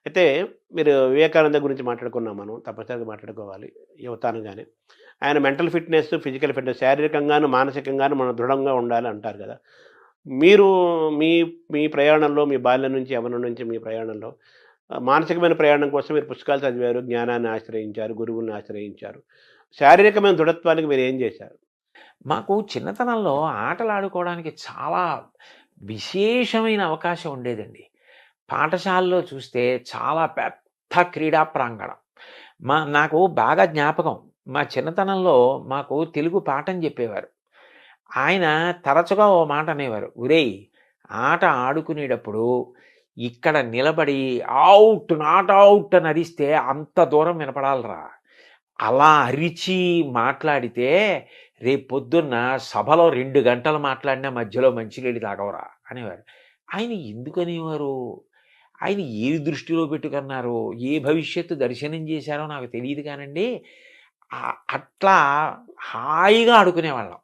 అయితే మీరు వివేకానంద గురించి మాట్లాడుకున్నాం మనం. తప్పనిసరిగా మాట్లాడుకోవాలి. యువత అనగానే. ఆయన మెంటల్ ఫిట్‌నెస్, ఫిజికల్ ఫిట్‌నెస్ శారీరకంగాను, మానసికంగాను మనం దృఢంగా ఉండాలి అంటారు గదా! మీరు మీ మీ ప్రయాణంలో మీ బాల్యం నుంచి, యవ్వనం నుంచి మీ ప్రయాణంలో మానసికమైన ప్రయాణం కోసం మీరు పుస్తకాలు చదివారు, జ్ఞానాన్ని ఆశ్రయించారు, గురువుల్ని ఆశ్రయించారు. శారీరకమైన దృఢత్వానికి మీరేం జేశారు? మాకు చిన్నతనంలో ఆటలాడుకోవడానికి చాలా విశేషమైన అవకాశం ఉండేదండి. పాఠశాలలో చూస్తే చాలా పెద్ద క్రీడా ప్రాంగణం. నాకు బాగా జ్ఞాపకం. మా చిన్నతనంలో మాకు తెలుగు పాఠం చెప్పేవారు. ఆయన తరచుగా ఓ మాట అనేవారు. "ఒరేయ్! ఆట ఆడుకునేటప్పుడు ఇక్కడ నిలబడి ఔట్, నాట్ ఔట్ అని అరిస్తే అంత దూరం వినపడాలిరా. అలా అరిచి మాట్లాడితే రేపొద్దున్న సభలో 2 గంటలు మాట్లాడినా మధ్యలో మంచినీళ్ళు తాగవురా" అనేవారు. ఆయన ఎందుకనేవారు? ఆయన ఏది దృష్టిలో పెట్టుకున్నారో, ఏ భవిష్యత్తు దర్శనం చేశారో నాకు తెలీదు కానండి. అట్లా హాయిగా ఆడుకునేవాళ్ళం.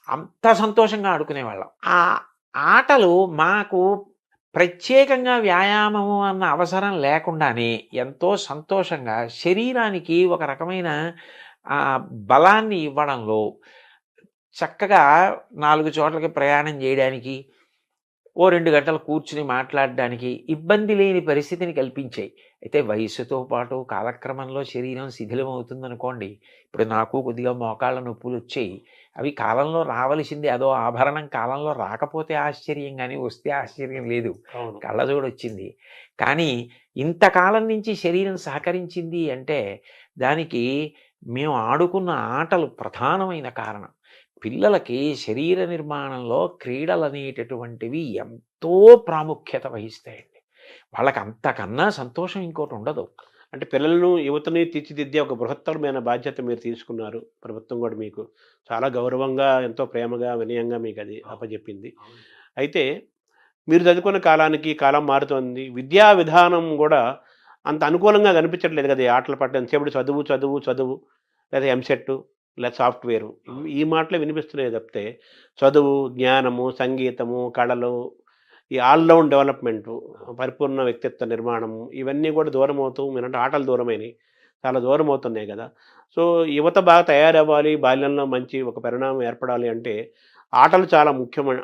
అంత సంతోషంగా ఆడుకునేవాళ్ళం. ఆ ఆటలు మాకు ప్రత్యేకంగా వ్యాయామము అన్న అవసరం లేకుండానే ఎంతో సంతోషంగా శరీరానికి ఒక రకమైన బలాన్ని ఇవ్వడంలో చక్కగా 4 చోట్లకి ప్రయాణం చేయడానికి, ఓ 2 గంటలు కూర్చుని మాట్లాడడానికి ఇబ్బంది లేని పరిస్థితిని కల్పించాయి. అయితే వయస్సుతో పాటు కాలక్రమంలో శరీరం శిథిలమవుతుందనుకోండి. ఇప్పుడు నాకు కొద్దిగా మోకాళ్ళ నొప్పులొచ్చాయి. అవి కాలంలో రావలసిందే. అదో ఆభరణం కాలంలో రాకపోతే ఆశ్చర్యం గానీ, వస్తే ఆశ్చర్యం లేదు. అవును. కళ్ళజోడొచ్చింది. కానీ ఇంతకాలం నుంచి శరీరం సహకరించింది అంటే, దానికి మేము ఆడుకున్న ఆటలు ప్రధానమైన కారణం. పిల్లలకి శరీర నిర్మాణంలో క్రీడలనేటటువంటివి ఎంతో ప్రాముఖ్యత వహిస్తాయండి. వాళ్ళకి అంతకన్నా సంతోషం ఇంకోటుండదు. అంటే పిల్లలను, యువతని తీర్చిదిద్దే ఒక బృహత్తరమైన బాధ్యత మీరు తీసుకున్నారు. ప్రభుత్వం గూడా మీకు చాలా గౌరవంగా, ఎంతో ప్రేమగా, వినయంగా మీకది అప్పజెప్పింది. అవును. అయితే మీరు చదువుకున్న కాలానికి కాలం మారుతోంది. విద్యా విధానం గూడా అంత అనుకూలంగా కనిపించట్లేదు గదా! ఈ ఆటల పట్ల ఎంతసేపటి చదువు, చదువు, చదువు లేదా ఎంసెట్టు లేదా సాఫ్ట్‌వేరు ఈ మాటలే వినిపిస్తున్నాయి తప్పితే చదువు, జ్ఞానము, సంగీతము, కళలు, ఈ ఆల్ రౌండ్ డెవలప్‌మెంటు, పరిపూర్ణ వ్యక్తిత్వ నిర్మాణము ఇవన్నీ గూడా దూరమవుతూ మీరంటే ఆటలు దూరమైనయి. చాలా దూరమవుతున్నాయి గదా! సో, యువత బాగా తయారవ్వాలి, బాల్యంలో మంచి ఒక పరిణామం ఏర్పడాలి అంటే ఆటలు చాలా ముఖ్యమైన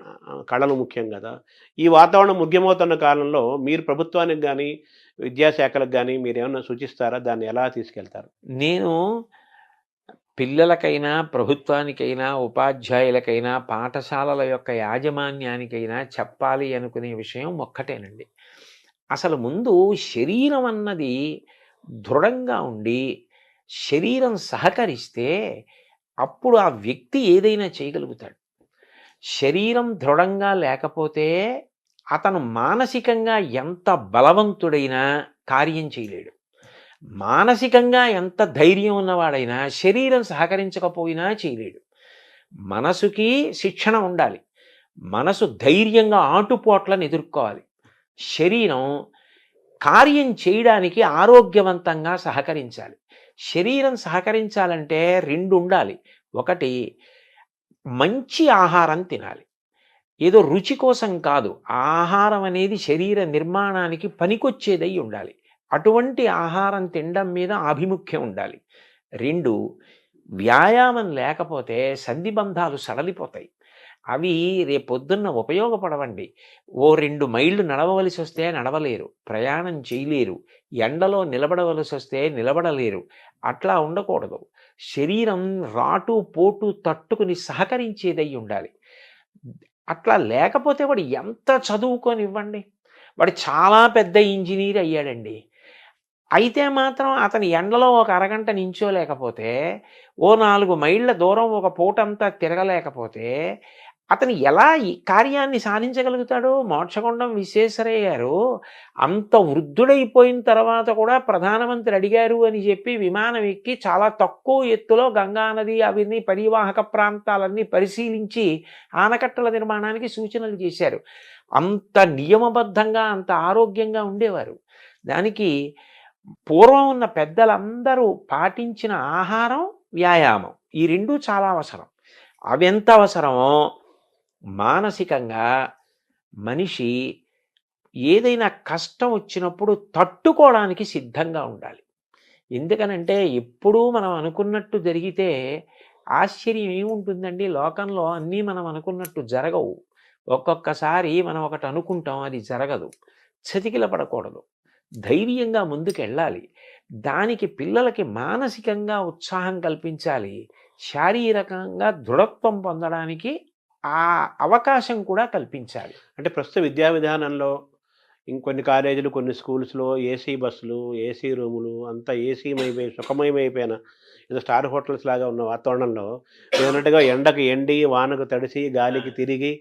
కళలు ముఖ్యం గదా! ఈ వాతావరణం ముఖ్యమవుతున్న కాలంలో మీరు ప్రభుత్వానికి గాని, విద్యాశాఖలకు గాని మీరేమన్నా సూచిస్తారా? దాన్ని ఎలా తీసుకెళ్తారు? నేను పిల్లలకైనా, ప్రభుత్వానికైనా, ఉపాధ్యాయులకైనా, పాఠశాలల యొక్క యాజమాన్యానికైనా చెప్పాలి అనుకునే విషయం ఒక్కటేనండి. అసలు ముందు శరీరం అన్నది దృఢంగా ఉండి, శరీరం సహకరిస్తే అప్పుడు ఆ వ్యక్తి ఏదైనా చేయగలుగుతాడు. శరీరం దృఢంగా లేకపోతే అతను మానసికంగా ఎంత బలవంతుడైనా కార్యం చేయలేడు. మానసికంగా ఎంత ధైర్యం ఉన్నవాడైనా శరీరం సహకరించకపోయినా చేయలేడు. మనసుకి శిక్షణ ఉండాలి. మనసు ధైర్యంగా ఆటుపోట్లను ఎదుర్కోవాలి. శరీరం కార్యం చేయడానికి ఆరోగ్యవంతంగా సహకరించాలి. శరీరం సహకరించాలంటే 2 ఉండాలి. ఒకటి మంచి ఆహారం తినాలి. ఏదో రుచి కోసం కాదు. ఆహారం అనేది శరీర నిర్మాణానికి పనికొచ్చేదై ఉండాలి. అటువంటి ఆహారం తినడం మీద ఆభిముఖ్యం ఉండాలి. 2 వ్యాయామం లేకపోతే సంధిబంధాలు సడలిపోతాయి. అవి రేపొద్దున్న ఉపయోగపడవండి. ఓ 2 మైళ్ళు నడవవలసొస్తే నడవలేరు. ప్రయాణం చేయలేరు. ఎండలో నిలబడవలసొస్తే నిలబడలేరు. అట్లా ఉండకూడదు. శరీరం రాటు, పోటు తట్టుకుని సహకరించేదై ఉండాలి. అట్లా లేకపోతే వాడు ఎంత చదువుకోనివ్వండి. వాడు చాలా పెద్ద ఇంజినీర్ అయ్యాడండి. అయితే మాత్రం అతను ఎండలో ఒక అరగంట నించోలేకపోతే, ఓ 4 మైళ్ళ దూరం ఒక పూటంతా తిరగలేకపోతే, అతను ఎలా ఈ కార్యాన్ని సాధించగలుగుతాడు? మోక్షగుండం విశ్వేశ్వరయ్య గారు అంత వృద్ధుడైపోయిన తర్వాత కూడా ప్రధానమంత్రి అడిగారు అని చెప్పి విమానం ఎక్కి చాలా తక్కువ ఎత్తులో గంగానది అవన్నీ పరివాహక ప్రాంతాలన్నీ పరిశీలించి ఆనకట్టల నిర్మాణానికి సూచనలు చేశారు. అంత నియమబద్ధంగా, అంత ఆరోగ్యంగా ఉండేవారు. దానికి పూర్వం ఉన్న పెద్దలందరూ పాటించిన ఆహారం, వ్యాయామం ఈ 2 చాలా అవసరం. అవెంత అవసరమో మానసికంగా మనిషి ఏదైనా కష్టం వచ్చినప్పుడు తట్టుకోవడానికి సిద్ధంగా ఉండాలి. ఎందుకనంటే ఎప్పుడూ మనం అనుకున్నట్టు జరిగితే ఆశ్చర్యం ఏముంటుందండి? లోకంలో అన్నీ మనం అనుకున్నట్టు జరగవు. ఒక్కొక్కసారి మనం ఒకటి అనుకుంటాం, అది జరగదు. చతికిల పడకూడదు. ధైర్యంగా ముందుకెళ్ళాలి. దానికి పిల్లలకి మానసికంగా ఉత్సాహం కల్పించాలి. శారీరకంగా దృఢత్వం పొందడానికి ఆ అవకాశం కూడా కల్పించాలి. అంటే ప్రస్తుత విద్యా విధానంలో ఇంకొన్ని కాలేజీలు, కొన్ని స్కూల్స్‌లో ఏసీ బస్సులు, ఏసీ రూములు అంతా ఏసీమయమై సుఖమయమైపోయిన ఏదో స్టార్ హోటల్స్ లాగా ఉన్న వాతావరణంలో మీరన్నట్టుగా ఎండకు ఎండి, వానకు తడిసి, గాలికి తిరిగి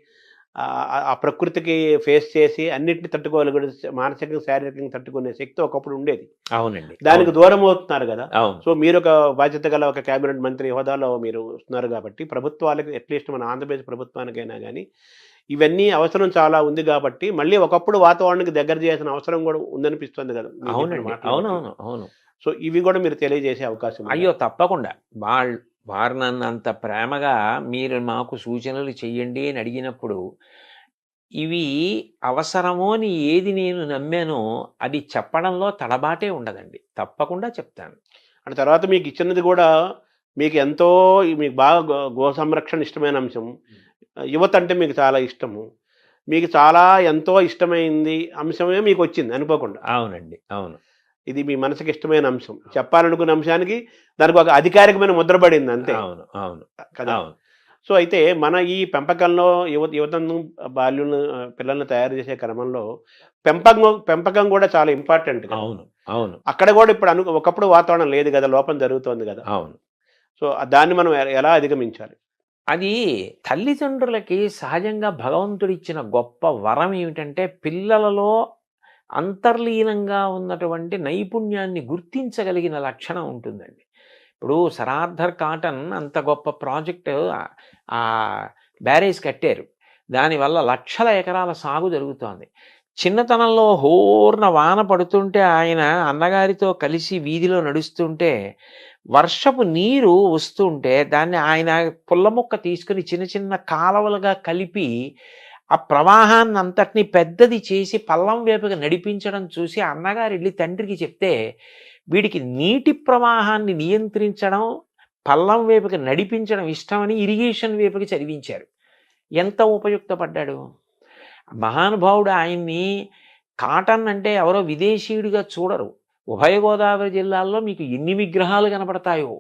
ఆ ప్రకృతికి ఫేస్ చేసి అన్నిటిని తట్టుకోగలిగే మానసికంగా, శారీరకంగా తట్టుకునే శక్తి ఒకప్పుడు ఉండేది. అవునండి. దానికి దూరం అవుతున్నారు గదా! అవును. సో, మీరొక బాధ్యత గల ఒక క్యాబినెట్ మంత్రి హోదాలో మీరు వస్తున్నారు గాబట్టి, ప్రభుత్వాలకి అట్‌లీస్ట్ మన ఆంధ్రప్రదేశ్ ప్రభుత్వానికైనా గానీ, ఇవన్నీ అవసరం చాలా ఉంది గాబట్టి, మళ్ళీ ఒకప్పుడు వాతావరణానికి దగ్గర చేయాల్సిన అవసరం గూడా ఉందనిపిస్తుంది గదా! మీరు చెప్పిన అవునండి. మాటలు బట్టి. అవునవును. అవును. సో, ఇవి గూడా మీరు తెలియజేసే అవకాశం ఉందా? అయ్యో! తప్పకుండా. వారు నన్నంత ప్రేమగా మీరు మాకు సూచనలు చెయ్యండి అని అడిగినప్పుడు, ఇవి అవసరమో అని ఏది నేను నమ్మానో అది చెప్పడంలో తడబాటే ఉండదండి. తప్పకుండా చెప్తాను. అంటే తర్వాత మీకిచ్చినది గూడా మీకు ఎంతో మీకు బాగా గో సంరక్షణ ఇష్టమైన అంశం. యువత అంటే మీకు చాలా ఇష్టము. మీకు చాలా ఎంతో ఇష్టమైంది అంశమే మీకొచ్చింది అనుకోకుండా. అవునండి. అవును. ఇది మీ మనసుకి ఇష్టమైన అంశం. చెప్పాలనుకున్న అంశానికి దానికి ఒక అధికారికమైన ముద్ర పడింది అంతే. అవును. అవును. కదా! అవును. సో, అయితే మన ఈ పెంపకంలో యువతను బాల్యులను పిల్లల్ని తయారు చేసే క్రమంలో పెంపకం గూడా చాలా ఇంపార్టెంట్ కదా! అవును. అవును. అక్కడ గూడా ఇప్పుడు ఒకప్పుడు వాతావరణం లేదు గదా! లోపం జరుగుతోంది గదా! అవును. సో, దాన్ని మనం ఎలా అధిగమించాలి? అది తల్లిదండ్రులకి సహజంగా భగవంతుడిచ్చిన గొప్ప వరం ఏమిటంటే, పిల్లలలో అంతర్లీనంగా ఉన్నటువంటి నైపుణ్యాన్ని గుర్తించగలిగిన లక్షణం ఉంటుందండి. ఇప్పుడు సర్ ఆర్థర్ కాటన్ అంత గొప్ప ప్రాజెక్ట్ బ్యారేజ్ కట్టారు. దానివల్ల లక్షల ఎకరాల సాగు జరుగుతోంది. చిన్నతనంలో హోర్న వాన పడుతుంటే ఆయన అన్నగారితో కలిసి వీధిలో నడుస్తుంటే వర్షపు నీరు వస్తుంటే దాన్ని ఆయన పుల్ల ముక్క తీసుకుని చిన్న చిన్న కాలవలుగా కలిపి ఆ ప్రవాహాన్ని అంతటిని పెద్దది చేసి పల్లం వైపుగా నడిపించడం చూసి అన్నగారు వెళ్ళి తండ్రికి చెప్తే వీడికి నీటి ప్రవాహాన్ని నియంత్రించడం పల్లం వైపుకి నడిపించడం ఇష్టమని ఇరిగేషన్ వైపుకి చదివించారు. ఎంత ఉపయుక్తపడ్డాడు మహానుభావుడు. ఆయన్ని కాటన్ అంటే ఎవరో విదేశీయుడిగా చూడరు. ఉభయ గోదావరి జిల్లాల్లో మీకు ఎన్ని విగ్రహాలు కనపడతాయో.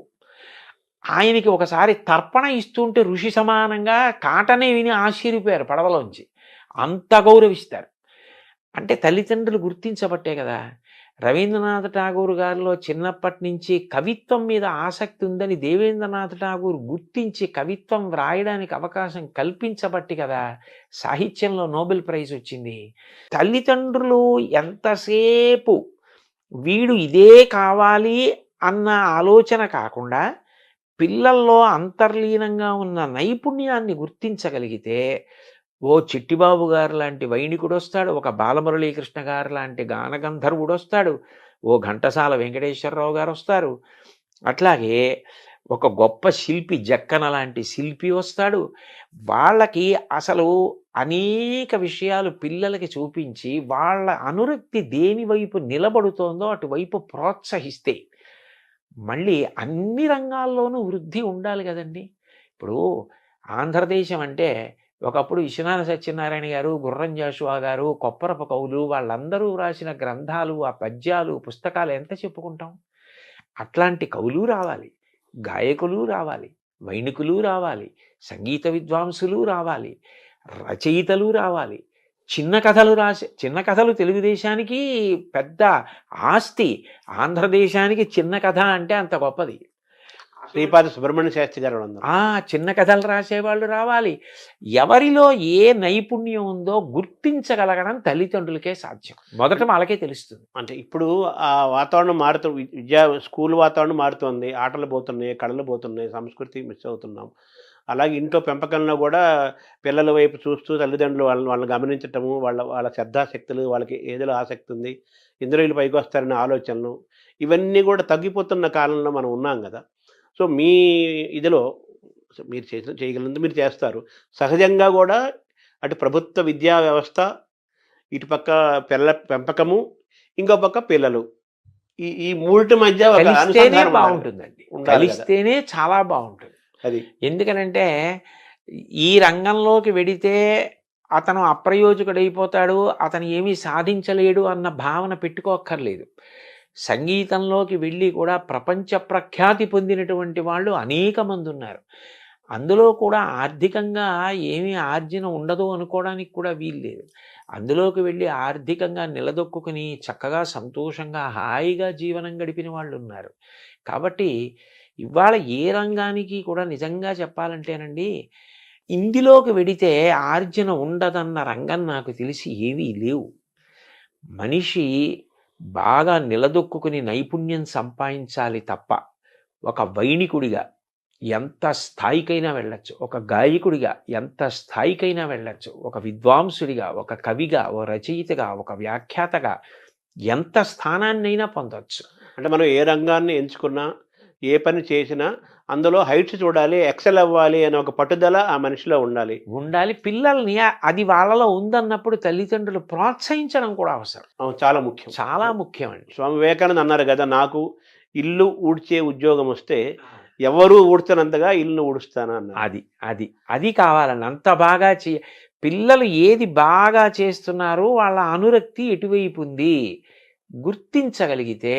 ఆయనకి ఒకసారి తర్పణ ఇస్తుంటే ఋషి సమానంగా కాటనే విని ఆశ్చర్యపోయారు పడవలోంచి. అంత గౌరవిస్తారు. అంటే తల్లిదండ్రులు గుర్తించబట్టే కదా! రవీంద్రనాథ్ ఠాగూర్ గారిలో చిన్నప్పటి నుంచి కవిత్వం మీద ఆసక్తి ఉందని దేవేంద్రనాథ్ ఠాగూర్ గుర్తించి కవిత్వం వ్రాయడానికి అవకాశం కల్పించబట్టి కదా సాహిత్యంలో నోబెల్ ప్రైజ్ వచ్చింది. తల్లిదండ్రులు ఎంతసేపు వీడు ఇదే కావాలి అన్న ఆలోచన కాకుండా పిల్లల్లో అంతర్లీనంగా ఉన్న నైపుణ్యాన్ని గుర్తించగలిగితే ఓ చిట్టిబాబు గారు లాంటి వైణికుడొస్తాడు, ఒక బాలమురళీకృష్ణ గారు లాంటి గానగంధర్వుడొస్తాడు, ఓ ఘంటసాల వెంకటేశ్వరరావు గారొస్తారు. అట్లాగే ఒక గొప్ప శిల్పి జక్కన లాంటి శిల్పి వస్తాడు. వాళ్ళకి అసలు అనేక విషయాలు పిల్లలకి చూపించి వాళ్ళ అనురక్తి దేని వైపు నిలబడుతోందో అటువైపు ప్రోత్సహిస్తే మళ్ళీ అన్ని రంగాల్లోనూ వృద్ధి ఉండాలి కదండి. ఇప్పుడు ఆంధ్రదేశం అంటే ఒకప్పుడు విశ్వనాథ సత్యనారాయణ గారు, గుర్రం జాషువా గారు, కొప్పరపు కవులు వాళ్ళందరూ రాసిన గ్రంథాలు, ఆ పద్యాలు, పుస్తకాలు ఎంత చెప్పుకుంటాం. అట్లాంటి కవులు రావాలి, గాయకులు రావాలి, వైణికులు రావాలి, సంగీత విద్వాంసులు రావాలి, రచయితలు రావాలి. చిన్న కథలు తెలుగుదేశానికి పెద్ద ఆస్తి. ఆంధ్రదేశానికి చిన్న కథ అంటే అంత గొప్పది. శ్రీపాద సుబ్రహ్మణ్య శాస్త్రి గారు ఉన్నారు. చిన్న కథలు రాసేవాళ్ళు రావాలి. ఎవరిలో ఏ నైపుణ్యం ఉందో గుర్తించగలగడం తల్లిదండ్రులకే సాధ్యం. మొదట వాళ్ళకే తెలుస్తుంది. అంటే ఇప్పుడు ఆ వాతావరణం స్కూల్ వాతావరణం మారుతోంది. ఆటలు పోతున్నాయి, కళలు పోతున్నాయి, సంస్కృతి మిస్ అవుతున్నాం. అలాగే ఇంట్లో పెంపకంలో కూడా పిల్లల వైపు చూస్తూ తల్లిదండ్రులు వాళ్ళని గమనించటము, వాళ్ళ శ్రద్ధాశక్తులు, వాళ్ళకి ఏదిలో ఆసక్తి ఉంది, ఇందులో వీళ్ళు పైకొస్తారనే ఆలోచనలు, ఇవన్నీ కూడా తగ్గిపోతున్న కాలంలో మనం ఉన్నాం కదా! సో, మీ ఇదిలో మీరు చేయగలిగినంత మీరు చేస్తారు. సహజంగా కూడా అటు ప్రభుత్వ విద్యా వ్యవస్థ, ఇటుపక్క పెంపకము, ఇంకో పక్క పిల్లలు. ఈ మూడిటి మధ్య ఒక కలిస్తేనే అనుసంధానం ఉండాలి. బాగుంటుందండి. ఉండాలి కదా! కలిస్తేనే చాలా బాగుంటుంది. అది. ఎందుకనంటే ఈ రంగంలోకి వెడితే అతను అప్రయోజకుడైపోతాడు, అతను ఏమీ సాధించలేడు అన్న భావన పెట్టుకోక్కర్లేదు. సంగీతంలోకి వెళ్ళి కూడా ప్రపంచ ప్రఖ్యాతి పొందినటువంటి వాళ్ళు అనేక మంది ఉన్నారు. అందులో కూడా ఆర్థికంగా ఏమీ ఆర్జన ఉండదు అనుకోవడానికి కూడా వీల్లేదు. అందులోకి వెళ్ళి ఆర్థికంగా నిలదొక్కుని చక్కగా సంతోషంగా హాయిగా జీవనం గడిపిన వాళ్ళు ఉన్నారు. కాబట్టి ఇవాళ ఏ రంగానికి కూడా నిజంగా చెప్పాలంటేనండి, ఇందులోకి వెడితే ఆర్జన ఉండదన్న రంగం నాకు తెలిసి ఏవీ లేవు. మనిషి బాగా నిలదొక్కుని నైపుణ్యం సంపాదించాలి తప్ప, ఒక వైణికుడిగా ఎంత స్థాయికైనా వెళ్ళొచ్చు, ఒక గాయకుడిగా ఎంత స్థాయికైనా వెళ్ళొచ్చు, ఒక విద్వాంసుడిగా, ఒక కవిగా, ఒక రచయితగా, ఒక వ్యాఖ్యాతగా ఎంత స్థానాన్నైనా పొందొచ్చు. అంటే మనం ఏ రంగాన్ని ఎంచుకున్నా, ఏ పని చేసినా అందులో హైట్స్ చూడాలి, ఎక్సెల్ అవ్వాలి అనే ఒక పట్టుదల ఆ మనిషిలో ఉండాలి. పిల్లల్ని అది వాళ్ళలో ఉందన్నప్పుడు తల్లిదండ్రులు ప్రోత్సహించడం కూడా అవసరం. చాలా ముఖ్యం. చాలా ముఖ్యమండి. స్వామి వివేకానంద అన్నారు కదా, నాకు ఇల్లు ఊడ్చే ఉద్యోగం వస్తే ఎవరు ఊడ్చనంతగా ఇల్లు ఊడుస్తాను అన్నారు. అది కావాలండి. అంత బాగా పిల్లలు ఏది బాగా చేస్తున్నారో వాళ్ళ అనురక్తి ఎటువైపు ఉంది గుర్తించగలిగితే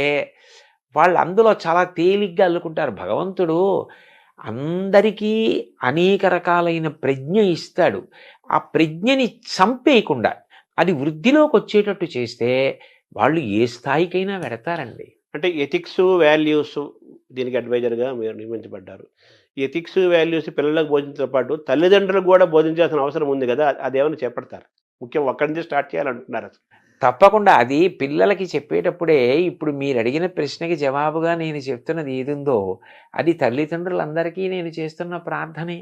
వాళ్ళు అందులో చాలా తేలిగ్గా అల్లుకుంటారు. భగవంతుడు అందరికీ అనేక రకాలైన ప్రజ్ఞ ఇస్తాడు. ఆ ప్రజ్ఞని చంపేయకుండా అది వృద్ధిలోకి వచ్చేటట్టు చేస్తే వాళ్ళు ఏ స్థాయికైనా వెడతారండి. అంటే ఎథిక్స్, వాల్యూస్ దీనికి అడ్వైజర్గా మీరు నియమించబడ్డారు. ఎథిక్స్, వాల్యూస్ పిల్లలకు బోధించడంతో పాటు తల్లిదండ్రులకు కూడా బోధించాల్సిన అవసరం ఉంది కదా, అదేమైనా చేపడతారు? ముఖ్యం ఒక్కడి నుంచి స్టార్ట్ చేయాలంటున్నారు అసలు. తప్పకుండా అది పిల్లలకి చెప్పేటప్పుడే ఇప్పుడు మీరు అడిగిన ప్రశ్నకి జవాబుగా నేను చెప్తున్నది ఏదుందో అది తల్లిదండ్రులందరికీ నేను చేస్తున్న ప్రార్థనే.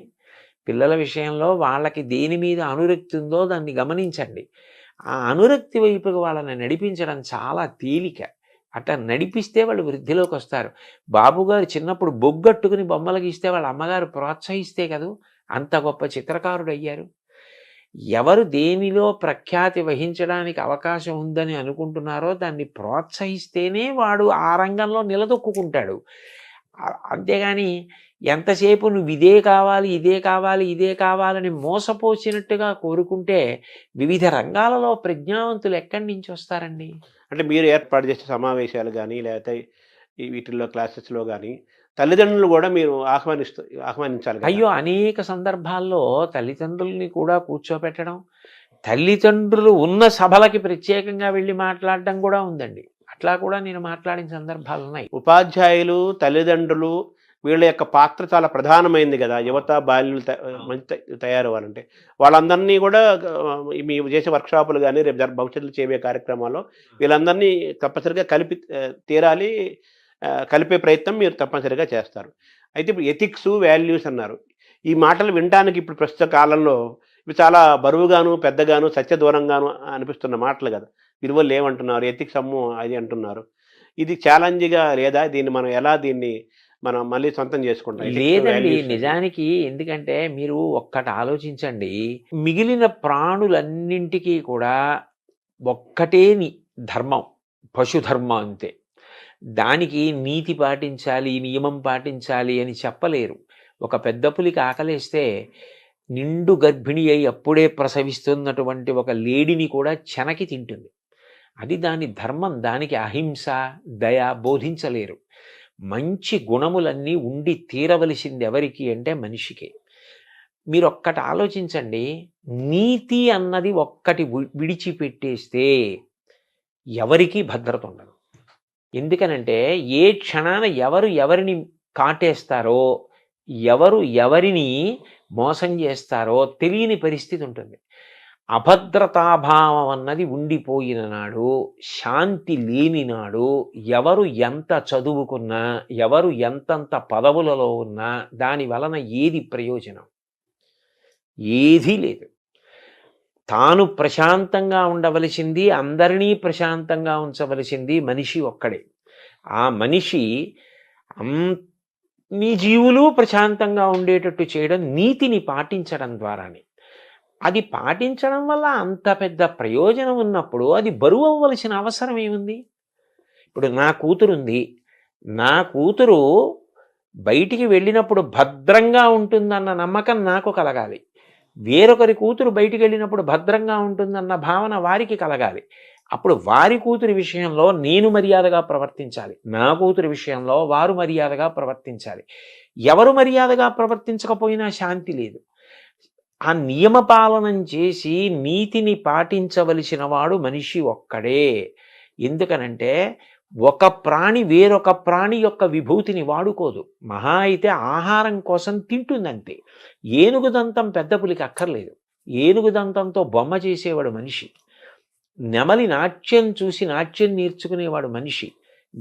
పిల్లల విషయంలో వాళ్ళకి దేని మీద అనురక్తి ఉందో దాన్ని గమనించండి. ఆ అనురక్తి వైపుకి వాళ్ళని నడిపించడం చాలా తేలిక. అట్లా నడిపిస్తే వాళ్ళు వృద్ధిలోకి వస్తారు. బాబుగారు చిన్నప్పుడు బొగ్గట్టుకుని బొమ్మలు గీస్తే వాళ్ళ అమ్మగారు ప్రోత్సహిస్తే కదూ అంత గొప్ప చిత్రకారుడు అయ్యారు. ఎవరు దేనిలో ప్రఖ్యాతి వహించడానికి అవకాశం ఉందని అనుకుంటున్నారో దాన్ని ప్రోత్సహిస్తేనే వాడు ఆ రంగంలో నిలదొక్కుంటాడు. అంతేగాని ఎంతసేపు నువ్వు ఇదే కావాలి, ఇదే కావాలి, ఇదే కావాలని మోసపోసినట్టుగా కోరుకుంటే వివిధ రంగాలలో ప్రజ్ఞావంతులు ఎక్కడి నుంచి వస్తారండి? అంటే మీరు ఏర్పాటు చేసే సమావేశాలు కానీ, లేకపోతే వీటిల్లో క్లాసెస్లో కానీ తల్లిదండ్రులు కూడా మీరు ఆహ్వానించాలి కదా? అయ్యో, అనేక సందర్భాల్లో తల్లిదండ్రుల్ని కూడా కూర్చోపెట్టడం, తల్లిదండ్రులు ఉన్న సభలకి ప్రత్యేకంగా వెళ్ళి మాట్లాడడం కూడా ఉందండి. అట్లా కూడా నేను మాట్లాడిన సందర్భాలు ఉన్నాయి. ఉపాధ్యాయులు, తల్లిదండ్రులు వీళ్ళ యొక్క పాత్ర చాలా ప్రధానమైంది కదా, యువత బాల్యులు మంచి తయారవ్వాలంటే. వాళ్ళందరినీ కూడా మీరు చేసే వర్క్షాపులు కానీ, రేపు భవిష్యత్తులో చేయబోయే కార్యక్రమాల్లో వీళ్ళందరినీ తప్పనిసరిగా తీరాలి, కలిపే ప్రయత్నం మీరు తప్పనిసరిగా చేస్తారు. అయితే ఇప్పుడు ఎథిక్స్, వాల్యూస్ అన్నారు. ఈ మాటలు వినటానికి ఇప్పుడు ప్రస్తుత కాలంలో ఇవి చాలా బరువుగాను, పెద్దగాను, సత్యదూరంగాను అనిపిస్తున్న మాటలు కదా. విలువలు ఏమంటున్నారు, ఎథిక్స్ అమ్ము అది అంటున్నారు. ఇది ఛాలెంజ్గా లేదా? దీన్ని మనం మళ్ళీ సొంతం చేసుకుంటాం? లేదండి, నిజానికి ఎందుకంటే మీరు ఒక్కటి ఆలోచించండి, మిగిలిన ప్రాణులన్నింటికీ కూడా ఒక్కటే ధర్మం, పశుధర్మం అంతే. దానికి నీతి పాటించాలి, నియమం పాటించాలి అని చెప్పలేరు. ఒక పెద్ద పులికి ఆకలేస్తే నిండు గర్భిణి అయి అప్పుడే ప్రసవిస్తున్నటువంటి ఒక లేడిని కూడా చెనకి తింటుంది. అది దాని ధర్మం. దానికి అహింస, దయ బోధించలేరు. మంచి గుణములన్నీ ఉండి తీరవలసింది ఎవరికి అంటే మనిషికి. మీరు ఒక్కటి ఆలోచించండి, నీతి అన్నది ఒక్కటి విడిచిపెట్టేస్తే ఎవరికీ భద్రత ఉండదు. ఎందుకనంటే ఏ క్షణాన ఎవరు ఎవరిని కాటేస్తారో, ఎవరు ఎవరిని మోసం చేస్తారో తెలియని పరిస్థితి ఉంటుంది. అభద్రతాభావం అన్నది ఉండిపోయిన నాడు, శాంతి లేని నాడు, ఎవరు ఎంత చదువుకున్నా, ఎవరు ఎంతంత పదవులలో ఉన్నా దాని వలన ఏది ప్రయోజనం? ఏదీ లేదు. తాను ప్రశాంతంగా ఉండవలసింది, అందరినీ ప్రశాంతంగా ఉంచవలసింది మనిషి ఒక్కడే. ఆ మనిషి అన్ని జీవులు ప్రశాంతంగా ఉండేటట్టు చేయడం నీతిని పాటించడం ద్వారానే. అది పాటించడం వల్ల అంత పెద్ద ప్రయోజనం ఉన్నప్పుడు అది బరువు అవ్వవలసిన అవసరం ఏముంది? ఇప్పుడు నా కూతురుంది. నా కూతురు బయటికి వెళ్ళినప్పుడు భద్రంగా ఉంటుందన్న నమ్మకం నాకు కలగాలి. వేరొకరి కూతురు బయటికెళ్ళినప్పుడు భద్రంగా ఉంటుందన్న భావన వారికి కలగాలి. అప్పుడు వారి కూతురి విషయంలో నేను మర్యాదగా ప్రవర్తించాలి. నా కూతురి విషయంలో వారు మర్యాదగా ప్రవర్తించాలి. ఎవరు మర్యాదగా ప్రవర్తించకపోయినా శాంతి లేదు. ఆ నియమపాలనం చేసి నీతిని పాటించవలసిన వాడు మనిషి ఒక్కడే. ఎందుకనంటే ఒక ప్రాణి వేరొక ప్రాణి యొక్క విభూతిని వాడుకోదు. మహా అయితే ఆహారం కోసం తింటుందంతే. ఏనుగు దంతం పెద్ద పులికి అక్కర్లేదు. ఏనుగు దంతంతో బొమ్మ చేసేవాడు మనిషి. నెమలి నాట్యం చూసి నాట్యం నేర్చుకునేవాడు మనిషి.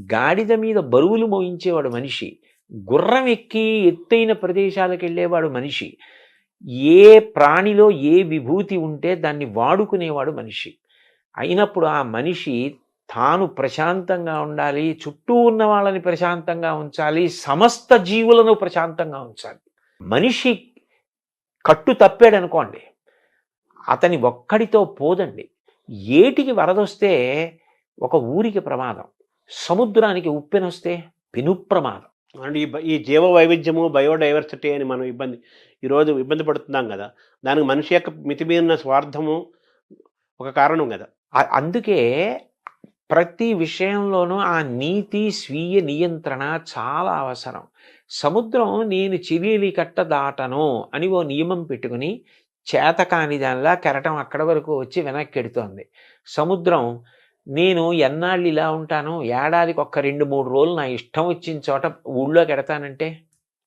గాడిద మీద బరువులు మోయించేవాడు మనిషి. గుర్రం ఎక్కి ఎత్తైన ప్రదేశాలకు వెళ్ళేవాడు మనిషి. ఏ ప్రాణిలో ఏ విభూతి ఉంటే దాన్ని వాడుకునేవాడు మనిషి. అయినప్పుడు ఆ మనిషి తాను ప్రశాంతంగా ఉండాలి, చుట్టూ ఉన్న వాళ్ళని ప్రశాంతంగా ఉంచాలి, సమస్త జీవులను ప్రశాంతంగా ఉంచాలి. మనిషి కట్టు తప్పాడనుకోండి, అతని ఒక్కడితో పోదండి. ఏటికి వరదొస్తే ఒక ఊరికి ప్రమాదం, సముద్రానికి ఉప్పెనొస్తే పెను ప్రమాదం. అండ్ ఈ జీవ వైవిధ్యము, బయోడైవర్సిటీ అని మనం ఈరోజు ఇబ్బంది పడుతున్నాం కదా! దానికి మనిషి యొక్క మితిమీరిన స్వార్థము ఒక కారణం కదా! అందుకే ప్రతి విషయంలోనూ ఆ నీతి, స్వీయ నియంత్రణ చాలా అవసరం. సముద్రం నేను చెలియలి కట్ట దాటను అని ఓ నియమం పెట్టుకుని చేతకాని దానిలా కెరటం అక్కడి వరకు వచ్చి వెనక్కెడుతోంది. సముద్రం నేను ఎన్నాళ్ళు ఇలా ఉంటాను, ఏడాదికి ఒక్క 2-3 రోజులు నా ఇష్టం వచ్చిన చోట ఊళ్ళోకి ఎడతానంటే,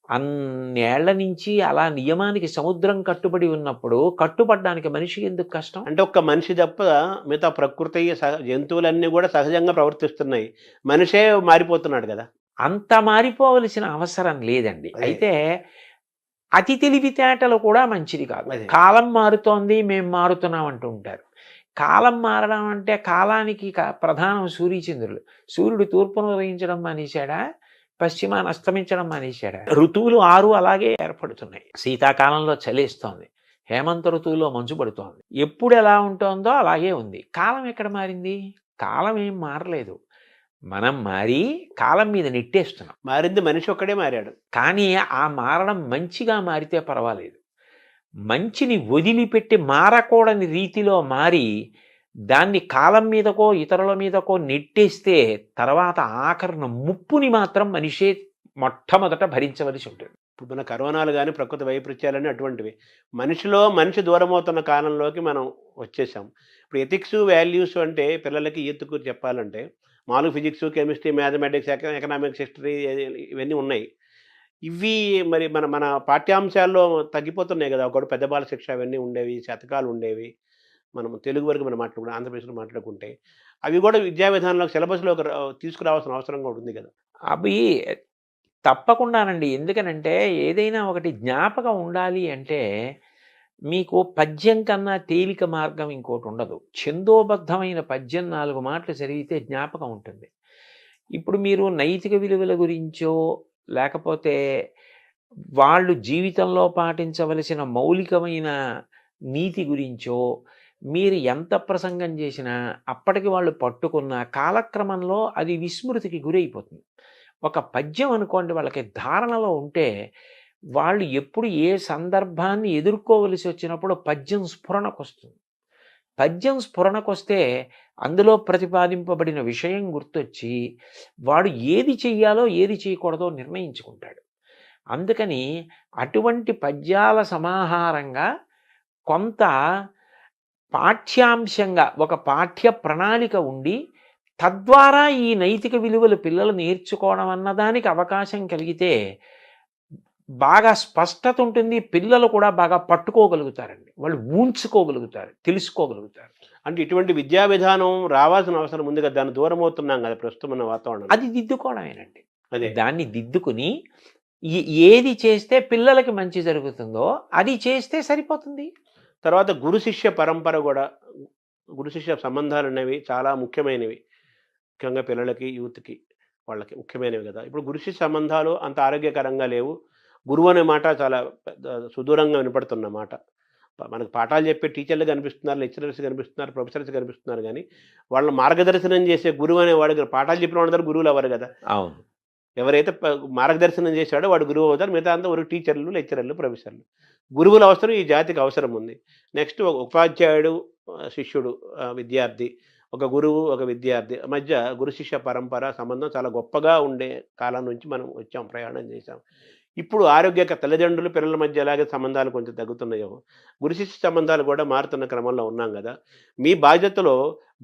అన్నేళ్ల నుంచి అలా నియమానికి సముద్రం కట్టుబడి ఉన్నప్పుడు కట్టుబడ్డానికి మనిషికి ఎందుకు కష్టం? అంటే ఒక్క మనిషి తప్ప మిగతా ప్రకృతి జంతువులన్నీ కూడా సహజంగా ప్రవర్తిస్తున్నాయి. మనిషే మారిపోతున్నాడు కదా! అంత మారిపోవలసిన అవసరం లేదండి. అదే. అయితే అతి తెలివితేటలు కూడా మంచిది కాదు. అదే. కాలం మారుతోంది, మేం మారుతున్నాం అంటూ ఉంటారు. కాలం మారడం అంటే కాలానికి ప్రధానం సూర్యచంద్రులు. సూర్యుడు తూర్పును ఉదయించడం మానేశాడా, పశ్చిమాన అస్తమించడం మానేశాడా? ఋతువులు 6 అలాగే ఏర్పడుతున్నాయి. శీతాకాలంలో చలేస్తోంది, హేమంత ఋతువులో మంచు పడుతోంది. ఎప్పుడు ఎలా ఉంటుందో అలాగే ఉంది. కాలం ఎక్కడ మారింది? కాలం ఏం మారలేదు. మనం మారి కాలం మీద నెట్టేస్తున్నాం. మారింది మనిషి ఒక్కడే మారాడు. కానీ ఆ మారడం మంచిగా మారితే పర్వాలేదు. మంచిని వదిలిపెట్టి మారకూడని రీతిలో మారి దాన్ని కాలం మీదకో ఇతరుల మీదకో నెట్టేస్తే తర్వాత ఆఖరణ ముప్పుని మాత్రం మనిషే మొట్టమొదట భరించవలసి ఉంటుంది. ఇప్పుడు మన కరోనాలు గానీ, ప్రకృతి వైపరీత్యాలని అటువంటివి. మనిషి దూరమవుతున్న కాలంలోకి మనం వచ్చేసాం. ఇప్పుడు ఎథిక్స్, వాల్యూస్ అంటే పిల్లలకి ఈతుకు చెప్పాలంటే మామూలుగా physics, chemistry, mathematics, economics, history ఇవన్నీ ఉన్నాయి. ఇవి మరి మన మన పాఠ్యాంశాల్లో తగ్గిపోతున్నాయి కదా! ఒకప్పుడు పెద్ద బాల శిక్ష అవన్నీ ఉండేవి, శతకాలు ఉండేవి. మనం తెలుగు వరకు మనం మాట్లాడుకుంటే, ఆంధ్రప్రదేశ్‌లో మాట్లాడుకుంటే, అవి కూడా విద్యా విధానంలోకి సిలబస్‌లోకి తీసుకురావాల్సిన అవసరం కూడా ఉంది కదా! అవి తప్పకుండానండి. ఎందుకనంటే ఏదైనా ఒకటి జ్ఞాపకం ఉండాలి అంటే మీకు పద్యం కన్నా తేలిక మార్గం ఇంకోటి ఉండదు. ఛందోబద్ధమైన పద్యం 4 మాటలు చదివితే జ్ఞాపకం ఉంటుంది. ఇప్పుడు మీరు నైతిక విలువల గురించో లేకపోతే వాళ్ళు జీవితంలో పాటించవలసిన మౌలికమైన నీతి గురించో మీరు ఎంత ప్రసంగం చేసినా అప్పటికి వాళ్ళు పట్టుకున్న కాలక్రమంలో అది విస్మృతికి గురైపోతుంది. ఒక పద్యం అనుకోండి, వాళ్ళకి ధారణలో ఉంటే వాళ్ళు ఎప్పుడు ఏ సందర్భాన్ని ఎదుర్కోవలసి వచ్చినప్పుడు పద్యం స్ఫురణకొస్తుంది. పద్యం స్ఫురణకొస్తే అందులో ప్రతిపాదింపబడిన విషయం గుర్తొచ్చి వాడు ఏది చెయ్యాలో ఏది చేయకూడదో నిర్ణయించుకుంటాడు. అందుకని అటువంటి పద్యాల సమాహారంగా కొంత పాఠ్యాంశంగా ఒక పాఠ్య ప్రణాళిక ఉండి తద్వారా ఈ నైతిక విలువలు పిల్లలు నేర్చుకోవడం అన్నదానికి అవకాశం కలిగితే బాగా స్పష్టత ఉంటుంది. పిల్లలు కూడా బాగా పట్టుకోగలుగుతారండి. వాళ్ళు ఊంచుకోగలుగుతారు, తెలుసుకోగలుగుతారు. అంటే ఇటువంటి విద్యా విధానం రావాల్సిన అవసరం ఉంది కదా! దాన్ని దూరమవుతున్నాం కదా ప్రస్తుతం ఉన్న వాతావరణం. అది దిద్దుకోవడమేనండి. అదే. దాన్ని దిద్దుకుని ఏది చేస్తే పిల్లలకి మంచి జరుగుతుందో అది చేస్తే సరిపోతుంది. తర్వాత గురు శిష్య పరంపర కూడా, గురు శిష్య సంబంధాలు అనేవి చాలా ముఖ్యమైనవి. ముఖ్యంగా పిల్లలకి, యూత్‌కి వాళ్ళకి ముఖ్యమైనవి కదా! ఇప్పుడు గురు శిష్య సంబంధాలు అంత ఆరోగ్యకరంగా లేవు. గురువు అనే మాట చాలా పెద్ద సుదూరంగా వినపడుతున్న మాట. మనకు పాఠాలు చెప్పే టీచర్లు కనిపిస్తున్నారు, లెక్చరర్స్ కనిపిస్తున్నారు, ప్రొఫెసర్స్ కనిపిస్తున్నారు గానీ, వాళ్ళని మార్గదర్శనం చేసే గురువు అనేవాడు పాఠాలు చెప్పిన వాళ్ళందరూ గురువులు అవ్వరు గదా! అవును. ఎవరైతే మార్గదర్శనం చేశాడో వాడు గురువు అవుతారు. మిగతా అంతా ఊరికే టీచర్లు, లెక్చరర్లు, ప్రొఫెసర్లు. గురువుల అవసరం ఈ జాతికి అవసరం ఉంది. నెక్స్ట్ ఒక ఉపాధ్యాయుడు, శిష్యుడు, విద్యార్థి, ఒక గురువు, ఒక విద్యార్థి మధ్య గురు శిష్య పరంపర సంబంధం చాలా గొప్పగా ఉండే కాలం నుంచి మనం వచ్చాం, ప్రయాణం చేశాం. ఇప్పుడు తల్లిదండ్రులు, పిల్లల మధ్య ఎలాగ సంబంధాలు కొంచెం తగ్గుతున్నాయో, గురు శిష్య సంబంధాలు కూడా మారుతున్న క్రమంలో ఉన్నాం గదా! మీ బాధ్యతలో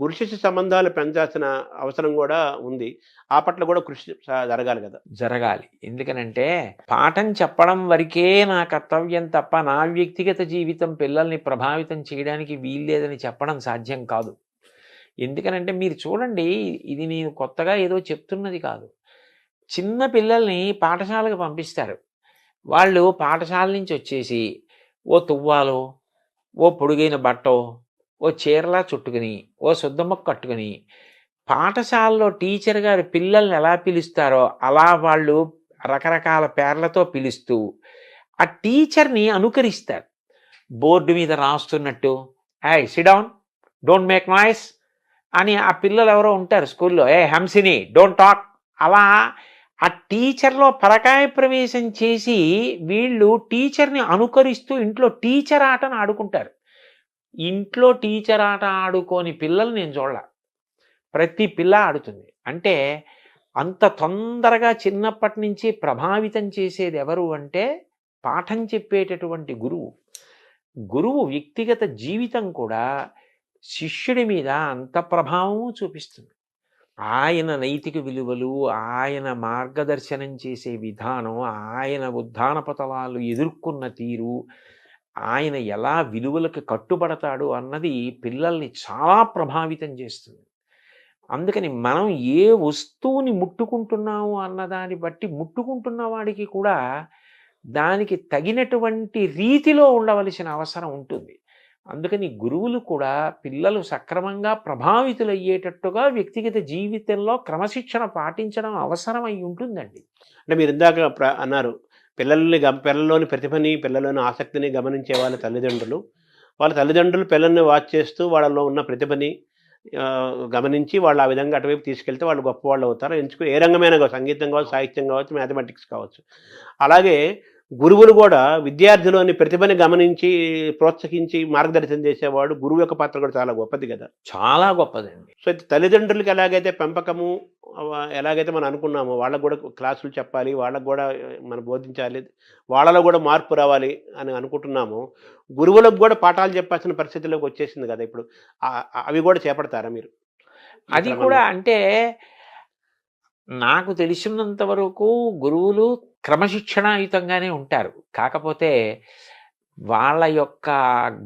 గురు శిష్య సంబంధాలు పెంచాల్సిన అవసరం గూడా ఉంది. ఆ పట్ల గూడా కృషి జరగాలి గదా! జరగాలి. ఎందుకనంటే పాఠం చెప్పడం వరకే నా కర్తవ్యం తప్ప నా వ్యక్తిగత జీవితం పిల్లల్ని ప్రభావితం చేయడానికి వీల్లేదని చెప్పడం సాధ్యం కాదు. ఎందుకనంటే మీరు చూడండి, ఇది నేను కొత్తగా ఏదో చెప్తున్నది కాదు. చిన్న పిల్లల్ని పాఠశాలకు పంపిస్తారు. వాళ్ళు పాఠశాల నుంచి వచ్చేసి ఓ తువ్వాలో, ఓ పొడుగైన బట్టో, ఓ చీరలా చుట్టుకుని, ఓ సుద్దముక్క కట్టుకుని, పాఠశాలలో టీచర్ గారు పిల్లల్ని ఎలా పిలుస్తారో అలా వాళ్ళు రకరకాల పేర్లతో పిలుస్తూ ఆ టీచర్ని అనుకరిస్తారు. బోర్డు మీద రాస్తున్నట్టు, ఏయ్ SIT down, don't make noise అని ఆ పిల్లలు ఎవరో ఉంటారు స్కూల్లో, ఏ హంసిని డోంట్ టాక్, అలా ఆ టీచర్లో పరకాయ ప్రవేశం చేసి వీళ్ళు టీచర్ని అనుకరిస్తూ ఇంట్లో టీచర్ ఆటను ఆడుకుంటారు. ఇంట్లో టీచర్ ఆట ఆడుకోని పిల్లలు నేను చూడలా. ప్రతి పిల్ల ఆడుతుంది. అంటే అంత తొందరగా చిన్నప్పటి నుంచి ప్రభావితం చేసేది ఎవరు అంటే పాఠం చెప్పేటటువంటి గురువు. గురువు వ్యక్తిగత జీవితం కూడా శిష్యుడి మీద అంత ప్రభావం చూపిస్తుంది. ఆయన నైతిక విలువలు, ఆయన మార్గదర్శనం చేసే విధానం, ఆయన ఉద్దాన పతనాలు ఎదుర్కొన్న తీరు, ఆయన ఎలా విలువలకు కట్టుబడతాడు అన్నది పిల్లల్ని చాలా ప్రభావితం చేస్తుంది. అందుకని మనం ఏ వస్తువుని ముట్టుకుంటున్నాము అన్నదాన్ని బట్టి ముట్టుకుంటున్న వాడికి కూడా దానికి తగినటువంటి రీతిలో ఉండవలసిన అవసరం ఉంటుంది. అందుకని గురువులు కూడా పిల్లలు సక్రమంగా ప్రభావితులయ్యేటట్టుగా వ్యక్తిగత జీవితంలో క్రమశిక్షణ పాటించడం అవసరం అయి ఉంటుందండి. అంటే మీరు ఇందాక అన్నారు, పిల్లల్లోని ప్రతిభని, పిల్లల్లోని ఆసక్తిని గమనించే వాళ్ళ తల్లిదండ్రులు పిల్లల్ని వాచ్ చేస్తూ వాళ్ళలో ఉన్న ప్రతిభని గమనించి వాళ్ళు ఆ విధంగా అటువైపు తీసుకెళ్తే వాళ్ళు గొప్పవాళ్ళు అవుతారు. ఏ రంగమైనా కావచ్చు, సంగీతం కావచ్చు, సాహిత్యం కావచ్చు, మ్యాథమెటిక్స్ కావచ్చు. అలాగే గురువులు కూడా విద్యార్థిలోని ప్రతిభని గమనించి, ప్రోత్సహించి మార్గదర్శనం చేసేవాడు. గురువు యొక్క పాత్ర కూడా చాలా గొప్పది కదా! చాలా గొప్పదండి. సో, తల్లిదండ్రులకి ఎలాగైతే పెంపకము ఎలాగైతే మనం అనుకున్నామో వాళ్ళకు కూడా క్లాసులు చెప్పాలి, వాళ్ళకు కూడా మనం బోధించాలి, వాళ్ళలో కూడా మార్పు రావాలి అని అనుకుంటున్నాము. గురువులకు కూడా పాఠాలు చెప్పాల్సిన పరిస్థితిలోకి వచ్చేసింది కదా ఇప్పుడు. అవి కూడా చేపడతారా మీరు? అది కూడా అంటే నాకు తెలిసినంత వరకు గురువులు క్రమశిక్షణాయుతంగానే ఉంటారు. కాకపోతే వాళ్ళ యొక్క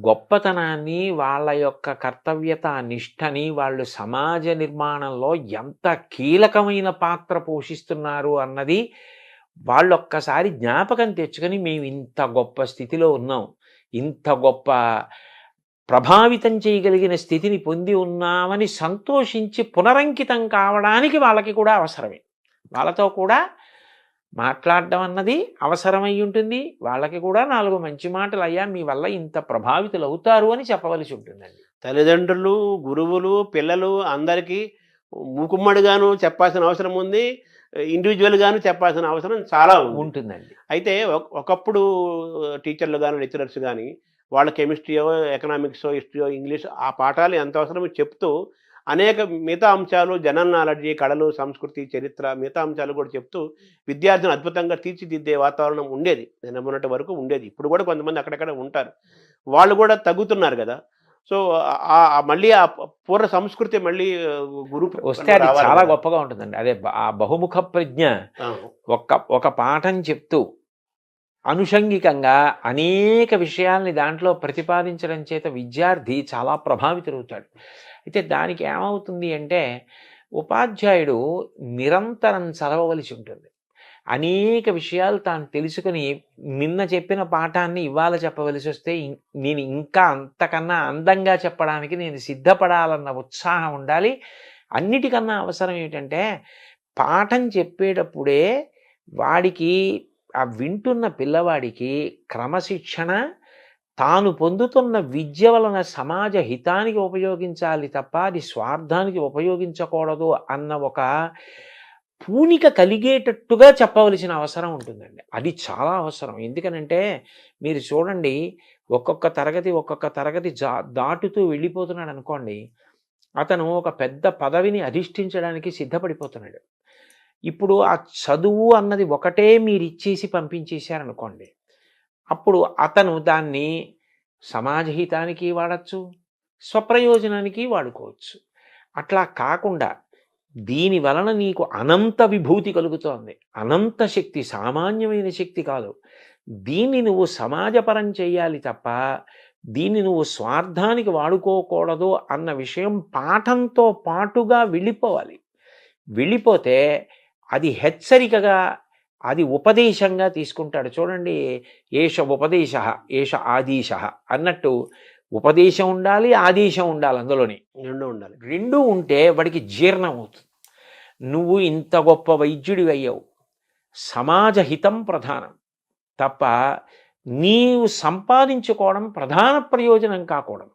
గొప్పతనాన్ని, వాళ్ళ యొక్క కర్తవ్యత నిష్టని వాళ్ళు సమాజ నిర్మాణంలో ఎంత కీలకమైన పాత్ర పోషిస్తున్నారు అన్నది వాళ్ళొక్కసారి జ్ఞాపకం తెచ్చుకొని మేము ఇంత గొప్ప స్థితిలో ఉన్నాం, ఇంత గొప్ప ప్రభావితం చేయగలిగిన స్థితిని పొంది ఉన్నామని సంతోషించి పునరంకితం కావడానికి వాళ్ళకి కూడా అవసరమే. వాళ్ళతో కూడా మాట్లాడడం అన్నది అవసరమై ఉంటుంది. వాళ్ళకి కూడా 4 మంచి మాటలు, అయ్యా మీ వల్ల ఇంత ప్రభావితులు అవుతారు అని చెప్పవలసి ఉంటుందండి. తల్లిదండ్రులు, గురువులు, పిల్లలు అందరికీ మూకుమ్మడిగాను చెప్పాల్సిన అవసరం ఉంది. ఇండివిజువల్‌గాను చెప్పాల్సిన అవసరం చాలా ఉంటుందండి. అయితే ఒకప్పుడు టీచర్లు గాని, లెక్చరర్స్ గాని వాళ్ళ కెమిస్ట్రీయో, ఎకనామిక్సో, హిస్టరీయో, ఇంగ్లీష్ ఆ పాఠాలు ఎంత అవసరమో చెప్తూ అనేక మిగతా అంశాలు, జనరల్ నాలెడ్జి, కళలు, సంస్కృతి, చరిత్ర మిగతా అంశాలు కూడా చెప్తూ విద్యార్థిని అద్భుతంగా తీర్చిదిద్దే వాతావరణం ఉండేది. నేను మొన్నటి వరకు ఉండేది. ఇప్పుడు కూడా కొంతమంది అక్కడక్కడ ఉంటారు. వాళ్ళు కూడా తగ్గుతున్నారు కదా! సో, మళ్ళీ ఆ పూర్వ సంస్కృతి మళ్ళీ వస్తే అది చాలా గొప్పగా ఉంటుందండి. అదే ఆ బహుముఖ ప్రజ్ఞ. ఒక పాఠం చెప్తూ అనుషంగికంగా అనేక విషయాల్ని దాంట్లో ప్రతిపాదించడం చేత విద్యార్థి చాలా ప్రభావితులవుతాడు. అయితే దానికి ఏమవుతుంది అంటే ఉపాధ్యాయుడు నిరంతరం చదవవలసి ఉంటుంది. అనేక విషయాలు తాను తెలుసుకుని నిన్న చెప్పిన పాఠాన్ని ఇవాళ చెప్పవలసి వస్తే నేను ఇంకా అంతకన్నా అందంగా చెప్పడానికి నేను సిద్ధపడాలన్న ఉత్సాహం ఉండాలి. అన్నిటికన్నా అవసరం ఏమిటంటే పాఠం చెప్పేటప్పుడే వాడికి ఆ వింటున్న పిల్లవాడికి క్రమశిక్షణ, తాను పొందుతున్న విద్య వలన సమాజ హితానికి ఉపయోగించాలి తప్ప అది స్వార్థానికి ఉపయోగించకూడదు అన్న ఒక పూనిక కలిగేటట్టుగా చెప్పవలసిన అవసరం ఉంటుందండి. అది చాలా అవసరం. ఎందుకనంటే మీరు చూడండి, ఒక్కొక్క తరగతి దాటుతూ వెళ్ళిపోతున్నాడు అనుకోండి, అతను ఒక పెద్ద పదవిని అధిష్ఠించడానికి సిద్ధపడిపోతున్నాడు. ఇప్పుడు ఆ చదువు అన్నది ఒకటే మీరిచ్చేసి పంపించేశారనుకోండి, అప్పుడు అతను దాన్ని సమాజహితానికి వాడచ్చు, స్వప్రయోజనానికి వాడుకోవచ్చు. అట్లా కాకుండా దీని వలన నీకు అనంత విభూతి కలుగుతోంది, అనంత శక్తి, సామాన్యమైన శక్తి కాదు. దీన్ని నువ్వు సమాజపరం చేయాలి తప్ప దీన్ని నువ్వు స్వార్థానికి వాడుకోకూడదు అన్న విషయం పాఠంతో పాటుగా వెళ్ళిపోవాలి. వెళ్ళిపోతే అది హెచ్చరికగా, అది ఉపదేశంగా తీసుకుంటాడు. చూడండి, ఏష ఉపదేశ ఏష ఆదేశ అన్నట్టు ఉపదేశం ఉండాలి, ఆదేశం ఉండాలి. అందులోని రెండు ఉండాలి. రెండూ ఉంటే వాడికి జీర్ణం అవుతుంది. నువ్వు ఇంత గొప్ప వైద్యుడివి అయ్యావు, సమాజ హితం ప్రధానం తప్ప నీవు సంపాదించుకోవడం ప్రధాన ప్రయోజనం కాకూడదు.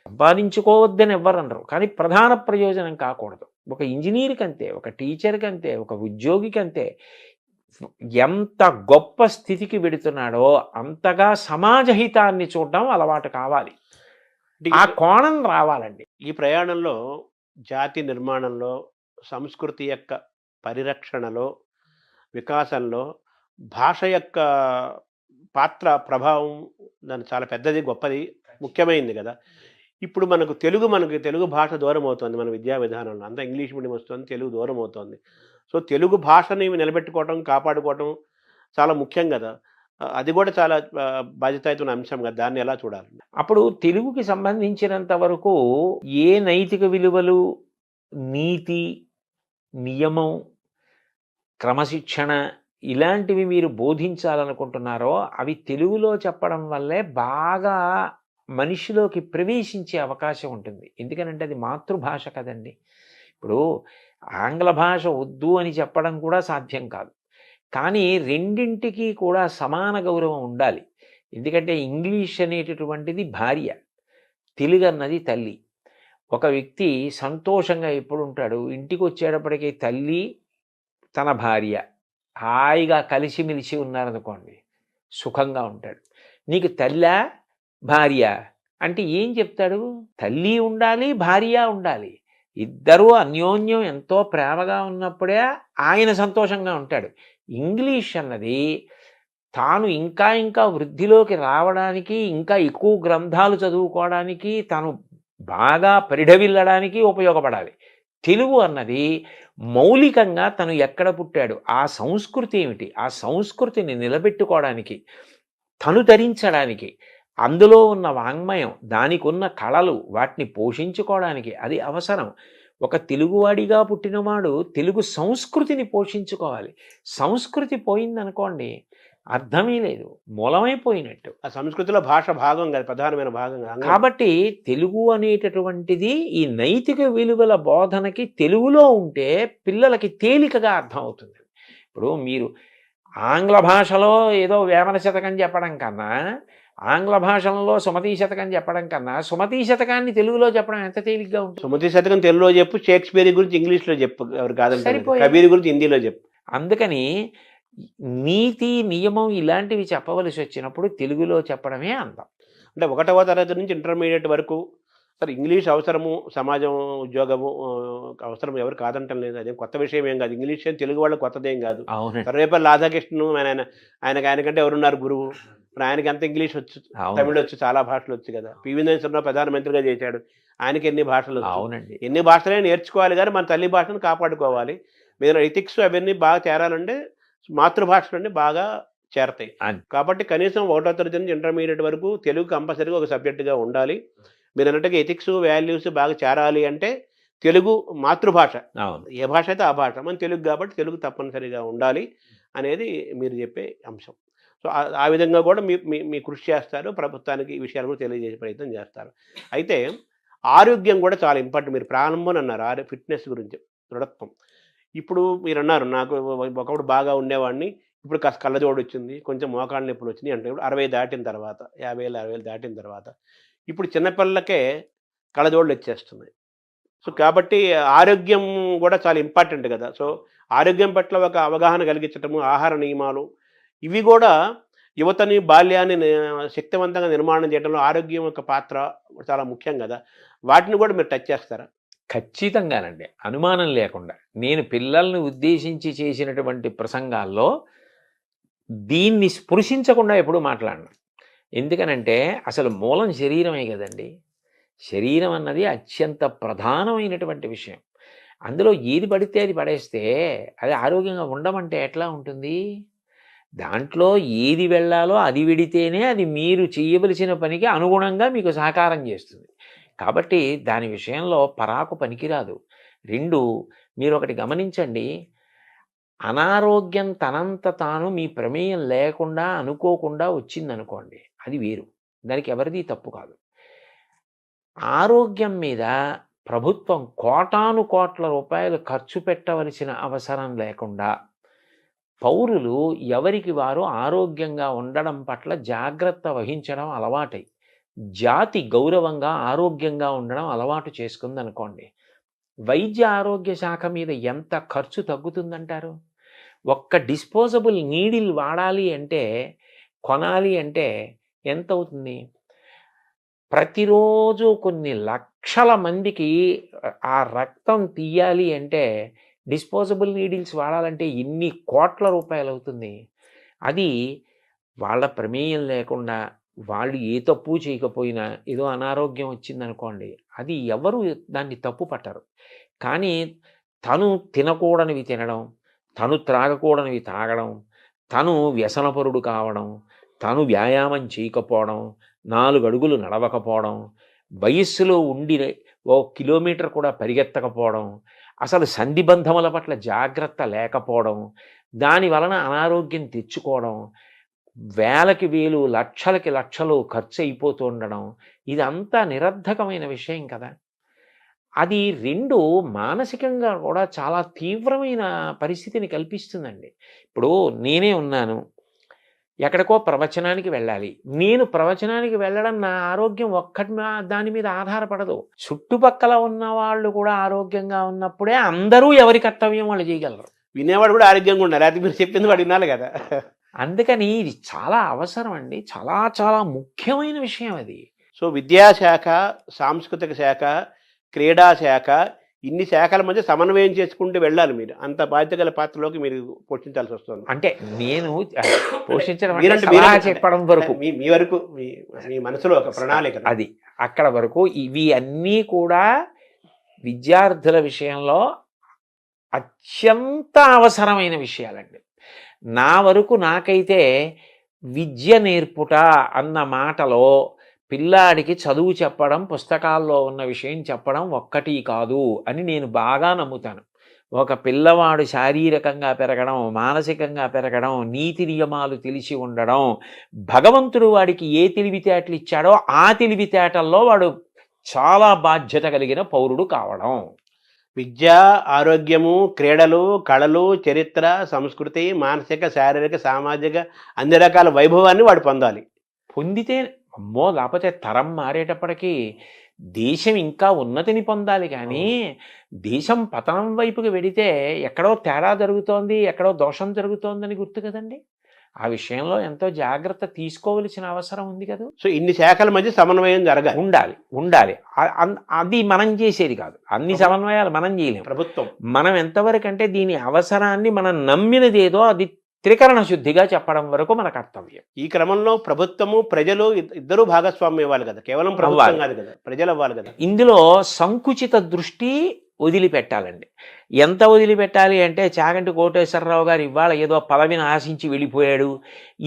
సంపాదించుకోవద్దని ఎవ్వరనరు, కానీ ప్రధాన ప్రయోజనం కాకూడదు. ఒక ఇంజనీర్కి అంతే, ఒక టీచర్కి అంతే, ఒక ఉద్యోగికి అంతే. ఎంత గొప్ప స్థితికి వెడుతున్నాడో అంతగా సమాజ హితాన్ని చూడడం అలవాటు కావాలి. ఆ కోణం రావాలండి. ఈ ప్రయాణంలో జాతి నిర్మాణంలో, సంస్కృతి యొక్క పరిరక్షణలో, వికాసంలో భాష యొక్క పాత్ర, ప్రభావం దాని చాలా పెద్దది, గొప్పది, ముఖ్యమైనది కదా. ఇప్పుడు మనకు తెలుగు భాష దూరం అవుతుంది. మన విద్యా విధానంలో అంతా ఇంగ్లీష్ మీడియం వస్తుంది, తెలుగు దూరం అవుతుంది. సో తెలుగు భాషని నిలబెట్టుకోవటం, కాపాడుకోవటం చాలా ముఖ్యం కదా. అది కూడా చాలా బాధ్యతాయుతమైన అంశం కదా. దాన్ని ఎలా చూడాలి? అప్పుడు తెలుగుకి సంబంధించినంత వరకు ఏ నైతిక విలువలు, నీతి, నియమం, క్రమశిక్షణ ఇలాంటివి మీరు బోధించాలనుకుంటున్నారో అవి తెలుగులో చెప్పడం వల్లే బాగా మనిషిలోకి ప్రవేశించే అవకాశం ఉంటుంది. ఎందుకనంటే అది మాతృభాష కదండి. ఇప్పుడు ఆంగ్ల భాష వద్దు అని చెప్పడం కూడా సాధ్యం కాదు. కానీ రెండింటికి కూడా సమాన గౌరవం ఉండాలి. ఎందుకంటే ఇంగ్లీష్ అనేటటువంటిది భార్య, తెలుగు అన్నది తల్లి. ఒక వ్యక్తి సంతోషంగా ఎప్పుడు ఉంటాడు, ఇంటికి వచ్చేటప్పటికి తల్లి తన భార్య హాయిగా కలిసిమెలిసి ఉన్నారనుకోండి, సుఖంగా ఉంటాడు. నీకు తల్లా భార్య అంటే ఏం చెప్తాడు? తల్లి ఉండాలి, భార్య ఉండాలి. ఇద్దరూ అన్యోన్యం ఎంతో ప్రేమగా ఉన్నప్పుడే ఆయన సంతోషంగా ఉంటాడు. ఇంగ్లీష్ అన్నది తాను ఇంకా ఇంకా వృద్ధిలోకి రావడానికి, ఇంకా ఎక్కువ గ్రంథాలు చదువుకోవడానికి, తాను బాగా పరిఢవిల్లడానికి ఉపయోగపడాలి. తెలుగు అన్నది మౌలికంగా తను ఎక్కడ పుట్టాడు, ఆ సంస్కృతి ఏమిటి, ఆ సంస్కృతిని నిలబెట్టుకోవడానికి, తను ధరించడానికి, అందులో ఉన్న వాంగ్మయం, దానికి ఉన్న కళలు, వాటిని పోషించుకోవడానికి అది అవసరం. ఒక తెలుగువాడిగా పుట్టినవాడు తెలుగు సంస్కృతిని పోషించుకోవాలి. సంస్కృతి పోయిందనుకోండి అర్థమే లేదు, మూలమైపోయినట్టు. ఆ సంస్కృతిలో భాష భాగం కాదు, ప్రధానమైన భాగం కాదు. కాబట్టి తెలుగు అనేటటువంటిది ఈ నైతిక విలువల బోధనకి తెలుగులో ఉంటే పిల్లలకి తేలికగా అర్థమవుతుంది. ఇప్పుడు మీరు ఆంగ్ల భాషలో ఏదో వేమన శతకం చెప్పడం కన్నా, ఆంగ్ల భాషలో సుమతీ శతకం చెప్పడం కన్నా, సుమతీ శతకాన్ని తెలుగులో చెప్పడం ఎంత తేలిగ్గా ఉంటుంది. సుమతీ శతకం తెలుగులో చెప్పు, షేక్స్పియర్ గురించి ఇంగ్లీష్లో చెప్పు, ఎవరు కాదంటే సరిపోయింది. కబీర్ గురించి హిందీలో చెప్పు. అందుకని నీతి, నియమం ఇలాంటివి చెప్పవలసి వచ్చినప్పుడు తెలుగులో చెప్పడమే అందం. అంటే 1వ తరగతి నుంచి ఇంటర్మీడియట్ వరకు సరే ఇంగ్లీష్ అవసరము, సమాజం, ఉద్యోగము అవసరం, ఎవరు కాదంటం లేదు. అదేం కొత్త విషయం ఏం కాదు. ఇంగ్లీష్ తెలిగు వాళ్ళకి కొత్తదేం కాదు. అవునండి. సర్వేపల్లి రాధాకృష్ణను ఆయనకంటే ఎవరున్నారు గురువు? మరి ఆయనకి ఎంత ఇంగ్లీష్ వచ్చు, తమిళ్ వచ్చు, చాలా భాషలు వచ్చు కదా. పివి నరసింహరావు ప్రధానమంత్రిగా చేశాడు, ఆయనకి ఎన్ని భాషలు వచ్చు. అవునండి. ఎన్ని భాషలే నేర్చుకోవాలి, కానీ మన తల్లి భాషను కాపాడుకోవాలి. మీరు ఎథిక్స్ అవన్నీ బాగా చేరాలంటే మాతృభాషలన్నీ బాగా చేరతాయి. కాబట్టి కనీసం 1వ తరగతి నుంచి ఇంటర్మీడియట్ వరకు తెలుగు కంపల్సరీగా ఒక సబ్జెక్టుగా ఉండాలి. మీరు అన్నట్టుగా ఎథిక్స్, వాల్యూస్ బాగా చేరాలి అంటే తెలుగు మాతృభాష, ఏ భాష అయితే ఆ భాష, మన తెలుగు కాబట్టి తెలుగు తప్పనిసరిగా ఉండాలి అనేది మీరు చెప్పే అంశం. సో ఆ విధంగా కూడా మీ కృషి చేస్తారు, ప్రభుత్వానికి ఈ విషయాలు కూడా తెలియజేసే ప్రయత్నం చేస్తారు. అయితే ఆరోగ్యం కూడా చాలా ఇంపార్టెంట్. మీరు ప్రారంభం అన్నారు ఫిట్నెస్ గురించి, దృఢత్వం. ఇప్పుడు మీరు అన్నారు నాకు ఒకప్పుడు బాగా ఉండేవాడిని, ఇప్పుడు కాస్త కళ్ళజోడు వచ్చింది, కొంచెం మోకాళ్ళ నొప్పులు వచ్చినాయి అంటే ఇప్పుడు 60 దాటిన తర్వాత 50 60 దాటిన తర్వాత ఇప్పుడు చిన్నపిల్లలకే కళ్ళజోడులు వచ్చేస్తున్నాయి. సో కాబట్టి ఆరోగ్యం కూడా చాలా ఇంపార్టెంట్ కదా! సో ఆరోగ్యం పట్ల ఒక అవగాహన కలిగించటము, ఆహార నియమాలు ఇవి కూడా యువతని, బాల్యాన్ని శక్తివంతంగా నిర్మాణం చేయడంలో ఆరోగ్యం యొక్క పాత్ర చాలా ముఖ్యం కదా! వాటిని కూడా మీరు టచ్ చేస్తారా? ఖచ్చితంగానండి. అనుమానం లేకుండా. నేను పిల్లల్ని ఉద్దేశించి చేసినటువంటి ప్రసంగాల్లో దీన్ని స్పృశించకుండా ఎప్పుడూ మాట్లాడను. ఎందుకనంటే అసలు మూలం శరీరమే కదండీ! శరీరం అన్నది అత్యంత ప్రధానమైనటువంటి విషయం. అందులో ఏది పడితే అది పడేస్తే అది ఆరోగ్యంగా ఉండమంటే ఎట్లా ఉంటుంది? దాంట్లో ఏది వెళ్ళాలో అది వెడితేనే అది మీరు చేయవలసిన పనికి అనుగుణంగా మీకు సహకారం చేస్తుంది. కాబట్టి దాని విషయంలో పరాకు పనికిరాదు. 2 మీరొకటి గమనించండి. అనారోగ్యం తనంత తాను మీ ప్రమేయం లేకుండా అనుకోకుండా వచ్చిందనుకోండి, అది వేరు. దానికి ఎవరిది తప్పు కాదు. ఆరోగ్యం మీద ప్రభుత్వం కోటాను కోట్ల రూపాయలు ఖర్చు పెట్టవలసిన అవసరం లేకుండా పౌరులు ఎవరికి వారు ఆరోగ్యంగా ఉండడం పట్ల జాగ్రత్త వహించడం అలవాటై జాతి గౌరవంగా ఆరోగ్యంగా ఉండడం అలవాటు చేసుకుందనుకోండి, వైద్య ఆరోగ్య శాఖ మీద ఎంత ఖర్చు తగ్గుతుందంటారు? ఒక్క డిస్పోజబుల్ నీడిల్ వాడాలి అంటే, కొనాలి అంటే ఎంత అవుతుంది? ప్రతిరోజు కొన్ని లక్షల మందికి ఆ రక్తం తీయాలి అంటే డిస్పోజబుల్ నీడిల్స్ వాడాలంటే ఎన్ని కోట్ల రూపాయలు అవుతుంది. అది వాళ్ళ ప్రమేయం లేకుండా వాళ్ళు ఏ తప్పు చేయకపోయినా ఏదో అనారోగ్యం వచ్చిందనుకోండి, అది ఎవరు దాన్ని తప్పు పట్టరు. కానీ తను తినకూడనివి తినడం, తను త్రాగకూడనివి తాగడం, తను వ్యసనపరుడు కావడం, తను వ్యాయామం చేయకపోవడం, 4 అడుగులు నడవకపోవడం, వయస్సులో ఉండి 1 కిలోమీటర్ కూడా పరిగెత్తకపోవడం, అసలు సంధిబంధముల పట్ల జాగ్రత్త లేకపోవడం, దాని వలన అనారోగ్యం తెచ్చుకోవడం, వేలకి వేలు లక్షలకి లక్షలు ఖర్చు అయిపోతూ ఉండడం, ఇదంతా నిరర్ధకమైన విషయం కదా. అది 2 మానసికంగా కూడా చాలా తీవ్రమైన పరిస్థితిని కల్పిస్తుందండి. ఇప్పుడు నేనే ఉన్నాను, ఎక్కడికో ప్రవచనానికి వెళ్ళాలి. నేను ప్రవచనానికి వెళ్ళడం నా ఆరోగ్యం దాని మీద ఆధారపడదు. చుట్టుపక్కల ఉన్న వాళ్ళు కూడా ఆరోగ్యంగా ఉన్నప్పుడే అందరూ ఎవరి కర్తవ్యం వాళ్ళు చేయగలరు. వినేవాడు కూడా ఆరోగ్యంగా ఉండాలి, అది మీరు చెప్పింది వాడు వినాలి కదా. అందుకని ఇది చాలా అవసరం అండి. చాలా చాలా ముఖ్యమైన విషయం అది. సో విద్యాశాఖ, సాంస్కృతిక శాఖ, క్రీడా శాఖ, ఇన్ని శాఖల మధ్య సమన్వయం చేసుకుంటూ వెళ్ళాలి మీరు. అంత బాధ్యత గల పాత్రలోకి మీరు పోషించాల్సి వస్తుంది. అంటే నేను పోషించడం మీరంటే సలహా చెప్పడం వరకు మీ వరకు మీ మనసులో ఒక ప్రణాళిక అది అక్కడ వరకు. ఇవి అన్నీ కూడా విద్యార్థుల విషయంలో అత్యంత అవసరమైన విషయాలండి. నా వరకు నాకైతే విద్య నేర్పుట అన్న మాటలో పిల్లాడికి చదువు చెప్పడం, పుస్తకాల్లో ఉన్న విషయం చెప్పడం ఒక్కటి కాదు అని నేను బాగా నమ్ముతాను. ఒక పిల్లవాడు శారీరకంగా పెరగడం, మానసికంగా పెరగడం, నీతి నియమాలు తెలిసి ఉండడం, భగవంతుడు వాడికి ఏ తెలివితేటలు ఇచ్చాడో ఆ తెలివితేటల్లో వాడు చాలా బాధ్యత కలిగిన పౌరుడు కావడం. విద్య, ఆరోగ్యము, క్రీడలు, కళలు, చరిత్ర, సంస్కృతి, మానసిక, శారీరక, సామాజిక అన్ని రకాల వైభవాన్ని వాడు పొందాలి. పొందితే అమ్మో, లేకపోతే తరం మారేటప్పటికీ దేశం ఇంకా ఉన్నతిని పొందాలి. కానీ దేశం పతనం వైపుకి వెడితే ఎక్కడో తేడా జరుగుతోంది, ఎక్కడో దోషం జరుగుతోందని గుర్తు కదండి. ఆ విషయంలో ఎంతో జాగ్రత్త తీసుకోవలసిన అవసరం ఉంది కదా. సో ఇన్ని శాఖల మధ్య సమన్వయం జరగాలి, ఉండాలి. అది మనం చేసేది కాదు. అన్ని సమన్వయాలు మనం చేయలేము. ప్రభుత్వం మనం ఎంతవరకు అంటే దీని అవసరాన్ని మనం నమ్మినది ఏదో అది త్రికరణ శుద్ధిగా చెప్పడం వరకు మన కర్తవ్యం. ఈ క్రమంలో ప్రభుత్వము, ప్రజలు ఇద్దరూ భాగస్వామ్యం ఇవ్వాలి కదా. కేవలం ప్రభుత్వం కాదు కదా, ప్రజలు అవ్వాలి కదా. ఇందులో సంకుచిత దృష్టి వదిలిపెట్టాలండి. ఎంత వదిలిపెట్టాలి అంటే, చాగంటి కోటేశ్వరరావు గారు ఇవాళ ఏదో పదవిని ఆశించి వెళ్ళిపోయాడు,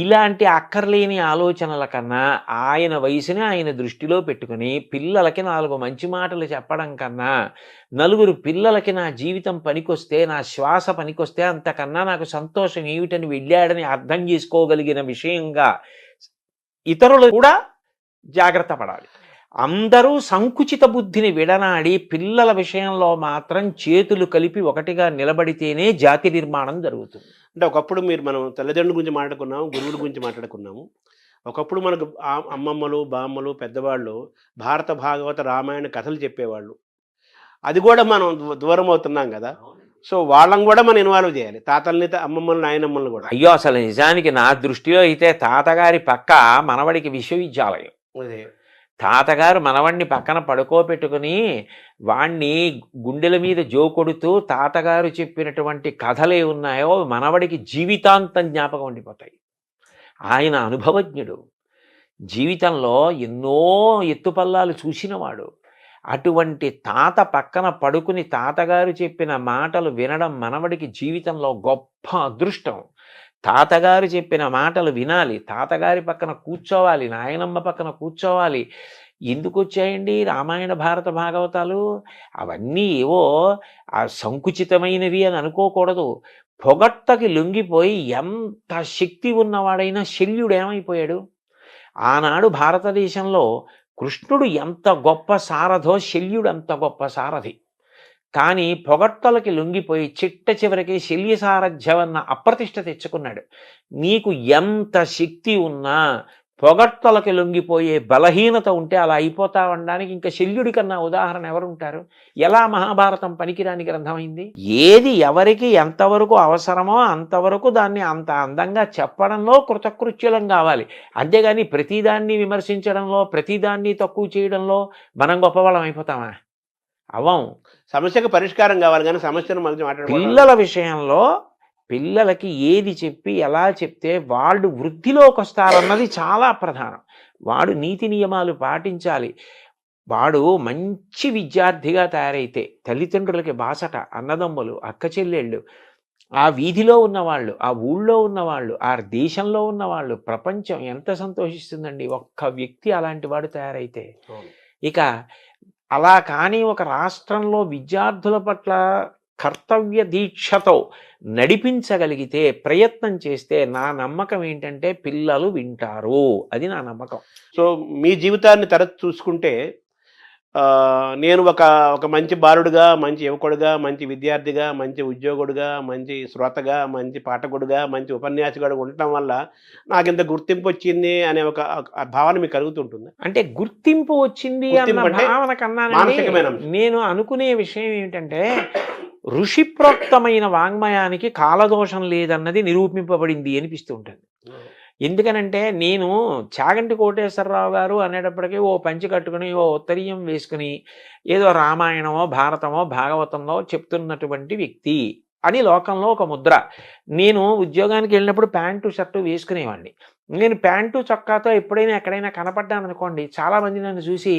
ఇలాంటి అక్కర్లేని ఆలోచనల కన్నా ఆయన వయసుని ఆయన దృష్టిలో పెట్టుకుని పిల్లలకి 4 మంచి మాటలు చెప్పడం కన్నా, నలుగురు పిల్లలకి నా జీవితం పనికొస్తే, నా శ్వాస పనికొస్తే అంతకన్నా నాకు సంతోషం ఏమిటని వెళ్ళాడని అర్థం చేసుకోగలిగిన విషయంగా ఇతరులు కూడా జాగ్రత్త పడాలి. అందరూ సంకుచిత బుద్ధిని విడనాడి పిల్లల విషయంలో మాత్రం చేతులు కలిపి ఒకటిగా నిలబడితేనే జాతి నిర్మాణం జరుగుతుంది. అంటే ఒకప్పుడు మనం తల్లిదండ్రుల గురించి మాట్లాడుకున్నాము, గురువుల గురించి మాట్లాడుకున్నాము. ఒకప్పుడు మనకు అమ్మమ్మలు, బామ్మలు, పెద్దవాళ్ళు భారత, భాగవత, రామాయణ కథలు చెప్పేవాళ్ళు. అది కూడా మనం దూరం అవుతున్నాం కదా! సో, వాళ్ళని కూడా మనం ఇన్వాల్వ్ చేయాలి. తాతల్ని, అమ్మమ్మల్ని, నాయనమ్మల్ని కూడా. అయ్యో! అసలు నిజానికి నా దృష్టిలో అయితే తాతగారి పక్క మనవడికి విశ్వవిద్యాలయం. అదే. తాతగారు మనవడిని పక్కన పడుకోబెట్టుకుని వాణ్ణి గుండెల మీద జోకొడుతూ తాతగారు చెప్పినటువంటి కథలే ఉన్నాయో మనవడికి జీవితాంతం జ్ఞాపకం ఉండిపోతాయి. ఆయన అనుభవజ్ఞుడు. జీవితంలో ఎన్నో ఎత్తుపల్లాలు చూసినవాడు. అటువంటి తాత పక్కన పడుకుని తాతగారు చెప్పిన మాటలు వినడం మనవడికి జీవితంలో గొప్ప అదృష్టం. తాతగారు చెప్పిన మాటలు వినాలి, తాతగారి పక్కన కూర్చోవాలి, నాయనమ్మ పక్కన కూర్చోవాలి. ఎందుకు వచ్చాయండి రామాయణ, భారత, భాగవతాలు? అవన్నీ ఏవో సంకుచితమైనవి అని అనుకోకూడదు. పొగట్టకి లొంగిపోయి ఎంత శక్తి ఉన్నవాడైనా శల్యుడు ఏమైపోయాడు? ఆనాడు భారతదేశంలో కృష్ణుడు ఎంత గొప్ప సారథో శల్యుడు అంత గొప్ప సారథి. కానీ పొగట్టలకి లొంగిపోయి చిట్ట చివరికి శల్య సారథ్యం అన్న అప్రతిష్ట తెచ్చుకున్నాడు. నీకు ఎంత శక్తి ఉన్నా పొగట్టలకి లొంగిపోయే బలహీనత ఉంటే అలా అయిపోతావనడానికి ఇంకా శల్యుడి కన్నా ఉదాహరణ ఎవరుంటారు? ఎలా మహాభారతం పనికిరాని గ్రంథమైంది? ఏది ఎవరికి ఎంతవరకు అవసరమో అంతవరకు దాన్ని అంత అందంగా చెప్పడంలో కృతకృత్యులం కావాలి. అంతేగాని ప్రతిదాన్ని విమర్శించడంలో, ప్రతిదాన్ని తక్కువ చేయడంలో మనం గొప్పవాళ్ళం అయిపోతామా? అవ్వం. సమస్యకు పరిష్కారం కావాలి కానీ సమస్యను మధ్య మాట్లాడుకోవడం. పిల్లల విషయంలో పిల్లలకి ఏది చెప్పి ఎలా చెప్తే వాళ్ళు వృద్ధిలోకి వస్తారన్నది చాలా ప్రధానం. వాడు నీతి నియమాలు పాటించాలి. వాడు మంచి విద్యార్థిగా తయారైతే తల్లిదండ్రులకి బాసట, అన్నదమ్ములు, అక్క చెల్లెళ్ళు, ఆ వీధిలో ఉన్నవాళ్ళు, ఆ ఊళ్ళో ఉన్నవాళ్ళు, ఆ దేశంలో ఉన్నవాళ్ళు, ప్రపంచం ఎంత సంతోషిస్తుందండి ఒక్క వ్యక్తి అలాంటి వాడు తయారైతే. ఇక అలా కానీ ఒక రాష్ట్రంలో విద్యార్థుల పట్ల కర్తవ్య దీక్షతో నడిపించగలిగితే, ప్రయత్నం చేస్తే నా నమ్మకం ఏంటంటే పిల్లలు వింటారు. అది నా నమ్మకం. సో, మీ జీవితాన్ని తరచు చూసుకుంటే నేను ఒక మంచి బాలుడుగా, మంచి యువకుడుగా, మంచి విద్యార్థిగా, మంచి ఉద్యోగుడుగా, మంచి శ్రోతగా, మంచి పాఠకుడుగా, మంచి ఉపన్యాసకుడుగా ఉండటం వల్ల నాకింత గుర్తింపు వచ్చింది అనే ఒక భావన మీకు కలుగుతుంటుంది. అంటే గుర్తింపు వచ్చింది అన్న భావన కన్నా నేను అనుకునే విషయం ఏమిటంటే ఋషిప్రోక్తమైన వాంగ్మయానికి కాలదోషం లేదన్నది నిరూపింపబడింది అనిపిస్తూ ఉంటుంది. ఎందుకనంటే నేను చాగంటి కోటేశ్వరరావు గారు అనేటప్పటికీ ఓ పంచి కట్టుకుని ఓ ఉత్తరీయం వేసుకుని ఏదో రామాయణమో, భారతమో, భాగవతంలో చెప్తున్నటువంటి వ్యక్తి అని లోకంలో ఒక ముద్ర. నేను ఉద్యోగానికి వెళ్ళినప్పుడు ప్యాంటు షర్టు వేసుకునేవాడిని. నేను ప్యాంటు చొక్కాతో ఎప్పుడైనా ఎక్కడైనా కనపడ్డాను అనుకోండి, చాలామంది నన్ను చూసి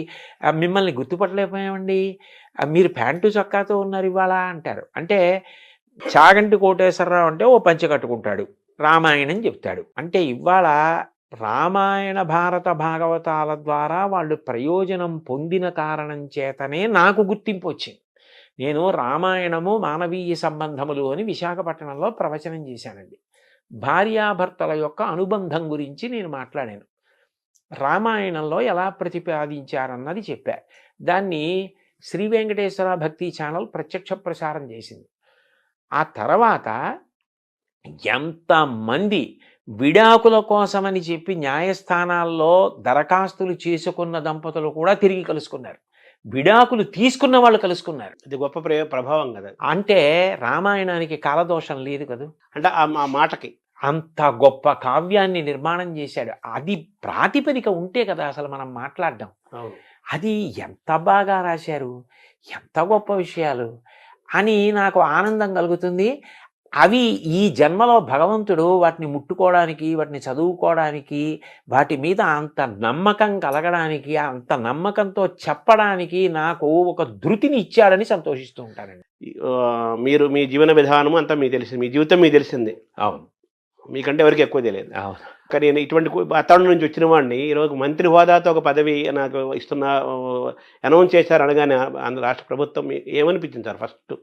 మిమ్మల్ని గుర్తుపట్టలేకపోయామండి, మీరు ప్యాంటు చొక్కాతో ఉన్నారు ఇవాళ అంటారు. అంటే చాగంటి కోటేశ్వరరావు అంటే ఓ పంచె కట్టుకుంటాడు, రామాయణం చెప్తాడు. అంటే ఇవాళ రామాయణ, భారత, భాగవతాల ద్వారా వాళ్ళు ప్రయోజనం పొందిన కారణం చేతనే నాకు గుర్తింపు వచ్చింది. నేను రామాయణము మానవీయ సంబంధములు అని విశాఖపట్నంలో ప్రవచనం చేశానండి. భార్యాభర్తల యొక్క అనుబంధం గురించి నేను మాట్లాడాను. రామాయణంలో ఎలా ప్రతిపాదించారన్నది చెప్పా. దాన్ని శ్రీ వెంకటేశ్వర భక్తి ఛానల్ ప్రత్యక్ష ప్రసారం చేసింది. ఆ తర్వాత ఎంతమంది విడాకుల కోసమని చెప్పి న్యాయస్థానాల్లో దరఖాస్తులు చేసుకున్న దంపతులు కూడా తిరిగి కలుసుకున్నారు. విడాకులు తీసుకున్న వాళ్ళు కలుసుకున్నారు. అది గొప్ప ప్రభావం కదా. అంటే రామాయణానికి కాలదోషం లేదు కదా. అంటే ఆ మాటకి అంత గొప్ప కావ్యాన్ని నిర్మాణం చేశాడు. అది ప్రాతిపదిక ఉంటే కదా అసలు మనం మాట్లాడడం. అది ఎంత బాగా రాశారు, ఎంత గొప్ప విషయాలు అని నాకు ఆనందం కలుగుతుంది. అవి ఈ జన్మలో భగవంతుడు వాటిని ముట్టుకోవడానికి, వాటిని చదువుకోవడానికి, వాటి మీద అంత నమ్మకం కలగడానికి, అంత నమ్మకంతో చెప్పడానికి నాకు ఒక ధృతిని ఇచ్చాడని సంతోషిస్తూ ఉంటానండి. మీరు మీ జీవన విధానం అంతా మీకు తెలిసింది, మీ జీవితం మీకు తెలిసింది. అవును, మీకంటే ఎవరికి ఎక్కువ తెలియదు. అవును. కానీ నేను ఇటువంటి వాతావరణం నుంచి వచ్చిన వాడిని ఈరోజు మంత్రి హోదాతో ఒక పదవి నాకు అనౌన్స్ చేశారు అనగానే ఆంధ్ర రాష్ట్ర ప్రభుత్వం ఏమనిపించింది సార్ ఫస్ట్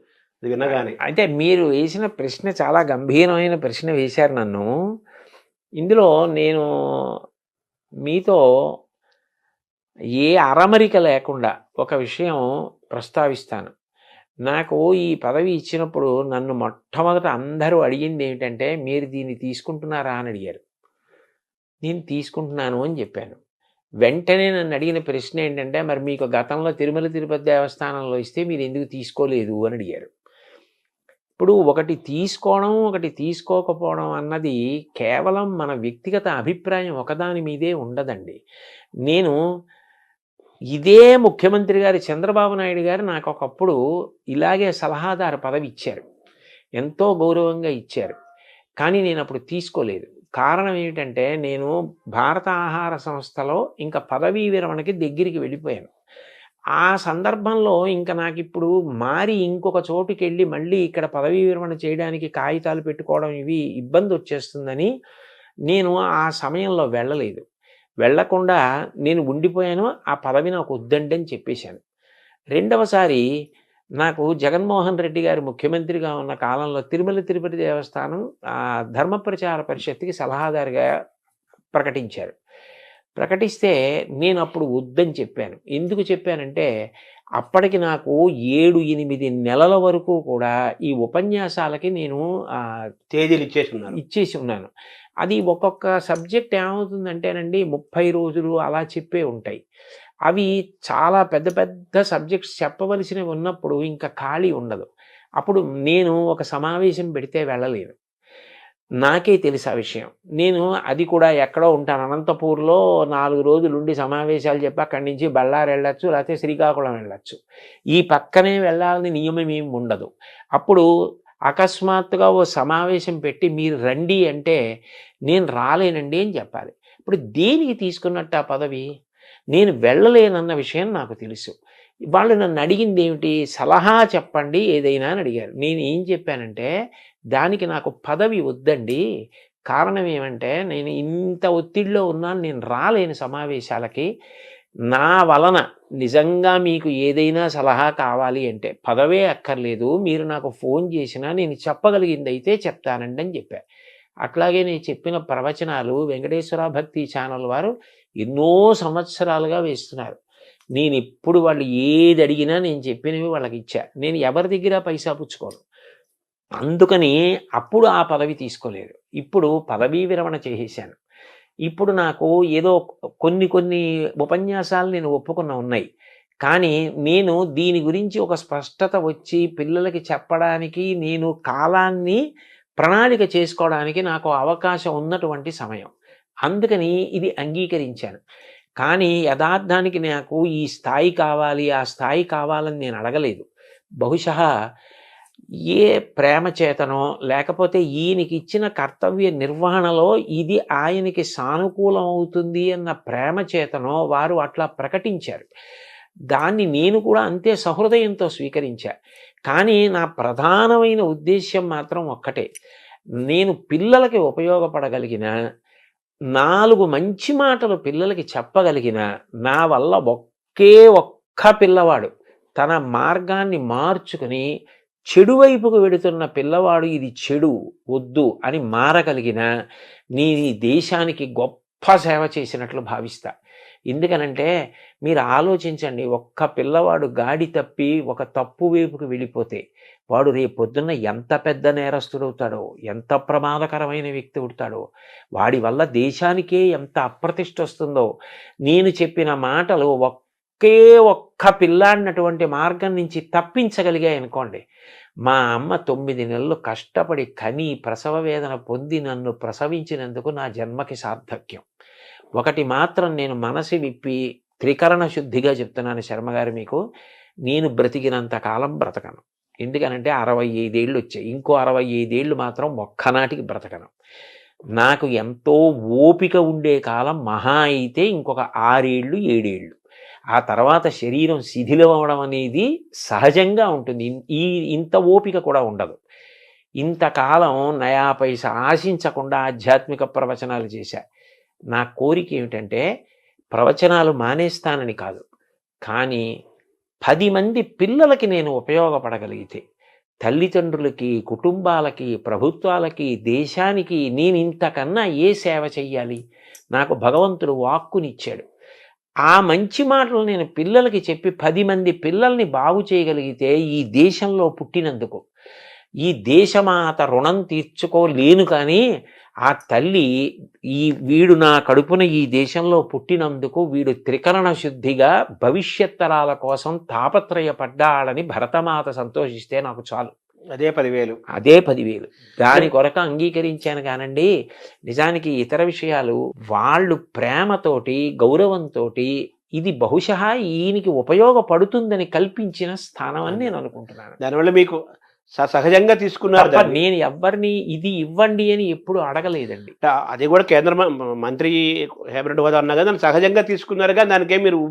ఇది వినగానే? అంటే మీరు వేసిన ప్రశ్న చాలా గంభీరమైన ప్రశ్న వేశారు నన్ను. ఇందులో నేను మీతో ఏ అరమరిక లేకుండా ఒక విషయం ప్రస్తావిస్తాను. నాకు ఈ పదవి ఇచ్చినప్పుడు నన్ను మొట్టమొదట అందరూ అడిగింది ఏమిటంటే, "మీరు దీన్ని తీసుకుంటున్నారా?" అని అడిగారు. నేను తీసుకుంటున్నాను అని చెప్పాను. వెంటనే నన్ను అడిగిన ప్రశ్న ఏంటంటే, "మరి మీకు గతంలో తిరుమల తిరుపతి దేవస్థానంలో ఇస్తే మీరు ఎందుకు తీసుకోలేదు?" అని అడిగారు. ఇప్పుడు ఒకటి తీసుకోవడం, ఒకటి తీసుకోకపోవడం అన్నది కేవలం మన వ్యక్తిగత అభిప్రాయం ఒకదాని మీదే ఉండదండి. నేను ఇదే ముఖ్యమంత్రి గారు చంద్రబాబు నాయుడు గారు నాకు ఒకప్పుడు ఇలాగే సలహాదారు పదవి ఇచ్చారు. ఎంతో గౌరవంగా ఇచ్చారు. కానీ నేనప్పుడు తీసుకోలేదు. కారణం ఏమిటంటే, నేను భారత ఆహార సంస్థలో ఇంక పదవీ విరమణకి దగ్గరికి వెళ్ళిపోయాను. ఆ సందర్భంలో ఇంక నాకిప్పుడు మారి ఇంకొక చోటుకెళ్ళి మళ్ళీ ఇక్కడ పదవీ విరమణ చేయడానికి కాగితాలు పెట్టుకోవడం ఇవి ఇబ్బందొచ్చేస్తుందని నేను ఆ సమయంలో వెళ్ళలేదు. వెళ్ళకుండా నేను ఉండిపోయాను. ఆ పదవి నాకొద్దండి అని చెప్పేశాను. రెండవసారి నాకు జగన్మోహన్ రెడ్డి గారు ముఖ్యమంత్రిగా ఉన్న కాలంలో తిరుమల తిరుపతి దేవస్థానం ధర్మ ప్రచార పరిషత్తుకి సలహాదారుగా ప్రకటించారు. ప్రకటిస్తే నేనప్పుడు వద్దని చెప్పాను. ఎందుకు చెప్పానంటే, అప్పటికి నాకు 7, 8 నెలల వరకు కూడా ఈ ఉపన్యాసాలకి నేను తేదీలు ఇచ్చేసున్నారు. ఇచ్చేసి ఉన్నాను. అది ఒక్కొక్క సబ్జెక్ట్ ఏమవుతుందంటేనండి 30 రోజులు అలా చెప్పే ఉంటాయి. అవి చాలా పెద్ద పెద్ద సబ్జెక్ట్స్ చెప్పవలసినవి ఉన్నప్పుడు ఇంకా ఖాళీ ఉండదు. అప్పుడు నేను ఒక సమావేశం పెడితే వెళ్ళలేను. నాకే తెలుసు ఆ విషయం. నేను అది కూడా ఎక్కడో ఉంటాను. అనంతపూర్‌లో 4 రోజులుండి సమావేశాలు చెప్పి అక్కడి నుంచి బళ్ళారి వెళ్ళొచ్చు, లేకపోతే శ్రీకాకుళం వెళ్ళొచ్చు. ఈ పక్కనే వెళ్ళాలని నియమం ఏమి ఉండదు. అప్పుడు అకస్మాత్తుగా ఓ సమావేశం పెట్టి మీరు రండి అంటే నేను రాలేనండి అని చెప్పాలి. ఇప్పుడు దేనికి తీసుకున్నట్టు ఆ పదవి? నేను వెళ్ళలేనన్న విషయం నాకు తెలుసు. వాళ్ళు నన్ను అడిగింది ఏమిటి? సలహా చెప్పండి ఏదైనా అని అడిగారు. నేను ఏం చెప్పానంటే, దానికి నాకు పదవి వద్దండి. కారణం ఏమంటే, నేను ఇంత ఒత్తిడిలో ఉన్నాను. నేను రాలేను సమావేశాలకి. నా వలన నిజంగా మీకు ఏదైనా సలహా కావాలి అంటే పదవే అక్కర్లేదు. మీరు నాకు ఫోన్ చేసినా నేను చెప్పగలిగిందైతే చెప్తానండి అని చెప్పా. అట్లాగే నేను చెప్పిన ప్రవచనాలు వెంకటేశ్వర భక్తి ఛానల్ వారు ఎన్నో సంవత్సరాలుగా వేస్తున్నారు. నేనెప్పుడు వాళ్ళు ఏది అడిగినా నేను చెప్పినవి వాళ్ళకిచ్చా. నేను ఎవరి దగ్గర పైసా పుచ్చుకోను. అందుకని అప్పుడు ఆ పదవి తీసుకోలేదు. ఇప్పుడు పదవీ విరమణ చేసేశాను. ఇప్పుడు నాకు ఏదో కొన్ని ఉపన్యాసాలు నేను ఒప్పుకున్న ఉన్నాయి. కానీ నేను దీని గురించి ఒక స్పష్టత వచ్చి పిల్లలకి చెప్పడానికి నేను కాలాన్ని ప్రణాళిక చేసుకోవడానికి నాకు అవకాశం ఉన్నటువంటి సమయం. అందుకని ఇది అంగీకరించాను. కానీ యథార్థానికి నాకు ఈ స్థాయి కావాలి, ఆ స్థాయి కావాలని నేను అడగలేదు. బహుశः ఏ ప్రేమ చేతనో లేకపోతే ఈయనకి ఇచ్చిన కర్తవ్య నిర్వహణలో ఇది ఆయనకి సానుకూలం అవుతుంది అన్న ప్రేమ చేతనో వారు అట్లా ప్రకటించారు. దాన్ని నేను కూడా అంతే సహృదయంతో స్వీకరించా. కానీ నా ప్రధానమైన ఉద్దేశ్యం మాత్రం ఒక్కటే. నేను పిల్లలకి ఉపయోగపడగలిగిన 4 మంచి మాటలు పిల్లలకి చెప్పగలిగిన నా వల్ల ఒక్క పిల్లవాడు తన మార్గాన్ని మార్చుకుని చెడు వైపుకు వెడుతున్న పిల్లవాడు ఇది చెడు వద్దు అని మారగలిగిన నీ దేశానికి గొప్ప సేవ చేసినట్లు భావిస్తా. ఎందుకనంటే మీరు ఆలోచించండి, ఒక్క పిల్లవాడు గాడి తప్పి ఒక తప్పు వైపుకు వెళ్ళిపోతే వాడు రేపొద్దున్న ఎంత పెద్ద నేరస్తుడవుతాడో, ఎంత ప్రమాదకరమైన వ్యక్తి అవుతాడో, వాడి వల్ల దేశానికే ఎంత అప్రతిష్ట వస్తుందో. నేను చెప్పిన మాటలు ఒక్క పిల్లాడినటువంటి మార్గం నుంచి తప్పించగలిగాయి అనుకోండి. మా అమ్మ 9 నెలలు కష్టపడి కని ప్రసవ వేదన పొంది నన్ను ప్రసవించినందుకు నా జన్మకి సార్థక్యం. ఒకటి మాత్రం నేను మనసు విప్పి త్రికరణ శుద్ధిగా చెప్తున్నాను శర్మగారు మీకు, నేను బ్రతికినంత కాలం బ్రతకను. ఎందుకనంటే 65 ఏళ్ళు వచ్చాయి. ఇంకో 65 ఏళ్ళు మాత్రం ఒక్కనాటికి బ్రతకను. నాకు ఎంతో ఓపిక ఉండే కాలం మహా అయితే ఇంకొక 6 ఏళ్ళు 7 ఏళ్ళు. ఆ తర్వాత శరీరం శిథిలం అవడం అనేది సహజంగా ఉంటుంది. ఇంత ఓపిక కూడా ఉండదు. ఇంతకాలం నయా పైసా ఆశించకుండా ఆధ్యాత్మిక ప్రవచనాలు చేశా. నా కోరిక ఏమిటంటే ప్రవచనాలు మానేస్తానని కాదు, కానీ 10 మంది పిల్లలకి నేను ఉపయోగపడగలిగితే, తల్లిదండ్రులకి, కుటుంబాలకి, ప్రభుత్వాలకి, దేశానికి నేను ఇంతకన్నా ఏ సేవ చెయ్యాలి? నాకు భగవంతుడు వాక్కునిచ్చాడు. ఆ మంచి మాటలు నేను పిల్లలకి చెప్పి 10 మంది పిల్లల్ని బాగు చేయగలిగితే ఈ దేశంలో పుట్టినందుకు, ఈ దేశమాత రుణం తీర్చుకోలేను కానీ ఆ తల్లి వీడు నా కడుపున ఈ దేశంలో పుట్టినందుకు వీడు త్రికరణ శుద్ధిగా భవిష్యత్ తరాల కోసం తాపత్రయపడ్డాడని భరతమాత సంతోషిస్తే నాకు చాలు. అదే 10,000. అదే 10,000. దాని కొరకు అంగీకరించాను కానండి. నిజానికి ఇతర విషయాలు వాళ్ళు ప్రేమతోటి గౌరవంతోటి ఇది బహుశः ఈయనకి ఉపయోగపడుతుందని కల్పించిన స్థానం అని నేను అనుకుంటున్నాను. దానివల్ల మీకు సహజంగా తీసుకున్నారు తప్ప దాన్ని. నేను ఎవ్వరిని ఇది ఇవ్వండి అని ఎప్పుడు అడగలేదండి. అది కూడా కేంద్ర మంత్రి హేమరెడ్డి హోదా అన్నా కదా, దాన్ని సహజంగా తీసుకున్నారు కానీ దానికే మీరు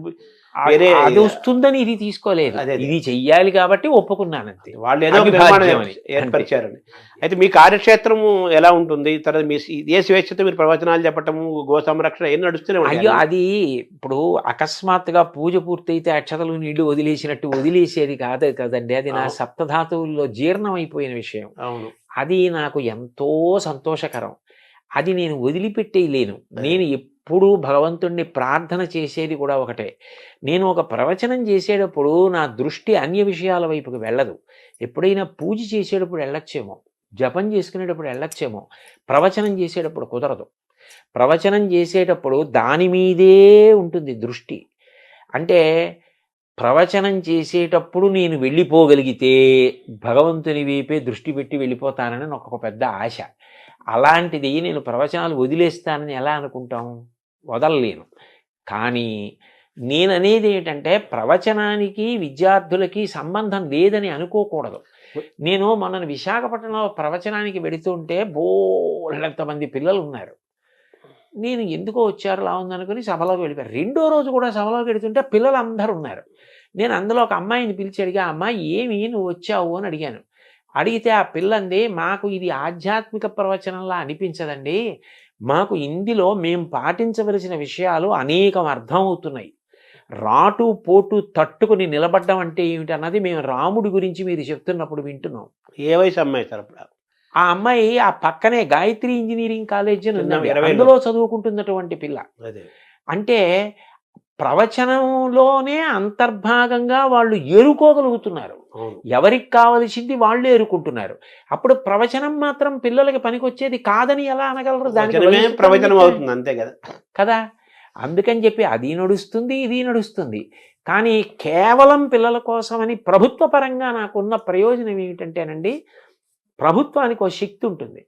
వేరే అది వస్తుందని ఇది తీసుకోలేదు. అదే. ఇది చెయ్యాలి కాబట్టి ఒప్పుకున్నాను అంతే. వాళ్ళు ఏదో ఒక అవిభాజ్యం నిర్మాణం అని. ఏర్పరిచారని. అయితే మీ కార్యక్షేత్రము ఎలా ఉంటుంది? తర్వాత మీ ఏ స్వేచ్ఛతో మీరు ప్రవచనాలు చెప్పటము, గో సంరక్షణ ఏం నడుస్తూనే అయ్యో ఉంటాయి. అది ఇప్పుడు అకస్మాత్తుగా పూజ పూర్తయితే అక్షతలు నీళ్లు వదిలేసినట్టు వదిలేసేది కాదు కదండి. అది నా అవును. సప్తధాతువుల్లో జీర్ణమైపోయిన విషయం. అవును. అది నాకు ఎంతో సంతోషకరం. అది నేను వదిలిపెట్టేయలేను. నేను ఎప్పుడూ భగవంతుణ్ణి ప్రార్థన చేసేది కూడా ఒకటే. నేను ఒక ప్రవచనం చేసేటప్పుడు నా దృష్టి అన్య విషయాల వైపుకి వెళ్ళదు. ఎప్పుడైనా పూజ చేసేటప్పుడు వెళ్ళొచ్చేమో, జపం చేసుకునేటప్పుడు వెళ్ళొచ్చేమో, ప్రవచనం చేసేటప్పుడు కుదరదు. ప్రవచనం చేసేటప్పుడు దాని మీదే ఉంటుంది దృష్టి. అంటే ప్రవచనం చేసేటప్పుడు నేను వెళ్ళిపోగలిగితే భగవంతుని వైపే దృష్టి పెట్టి వెళ్ళిపోతానని నాకు ఒక పెద్ద ఆశ. అలాంటిది నేను ప్రవచనాలు వదిలేస్తానని ఎలా అనుకుంటాం? వదలలేను. కానీ నేననేది ఏంటంటే ప్రవచనానికి విద్యార్థులకి సంబంధం లేదని అనుకోకూడదు. నేను మొన్న విశాఖపట్నంలో ప్రవచనానికి వెళుతుంటే బోలెడంతమంది పిల్లలు ఉన్నారు. నేను ఎందుకో వచ్చారు లా ఉందనుకుని సభలోకి వెళ్ళిపోయారు. రెండో రోజు కూడా సభలోకి వెళుతుంటే పిల్లలు అందరూ ఉన్నారు. నేను అందులో ఒక అమ్మాయిని పిలిచి అడిగా, అమ్మాయి ఏమి నువ్వు వచ్చావు అని అడిగాను. అడిగితే ఆ పిల్లంది, మాకు ఇది ఆధ్యాత్మిక ప్రవచనంలా అనిపించదండి, మాకు ఇందులో మేము పాటించవలసిన విషయాలు అనేకం అర్థమవుతున్నాయి. రాటు పోటు తట్టుకుని నిలబడ్డం అంటే ఏమిటి అన్నది మేము రాముడి గురించి మీరు చెప్తున్నప్పుడు వింటున్నాం. ఏ వయసు అమ్మాయి సార్ అప్పుడు? ఆ అమ్మాయి ఆ పక్కనే గాయత్రి ఇంజనీరింగ్ కాలేజ్ అని ఉందండి, 20లో. అందులో చదువుకుంటున్నటువంటి పిల్ల. అదే. అంటే ప్రవచనంలోనే అంతర్భాగంగా వాళ్ళు ఏరుకోగలుగుతున్నారు. అవును. ఎవరికి కావలసింది వాళ్ళు ఏరుకుంటున్నారు. అప్పుడు ప్రవచనం మాత్రం పిల్లలకి పనికొచ్చేది కాదని ఎలా అనగలరు? దానికి వచనమే వయసు ప్రవచనం పరిమితి అవుతుంది అంతే కదా. కదా. అందుకని చెప్పి అది నడుస్తుంది, ఇది నడుస్తుంది. కానీ కేవలం పిల్లల కోసమని ప్రభుత్వ పరంగా నాకున్న ప్రయోజనం ఏమిటంటేనండి, ప్రభుత్వానికి ఒక శక్తి ఉంటుంది.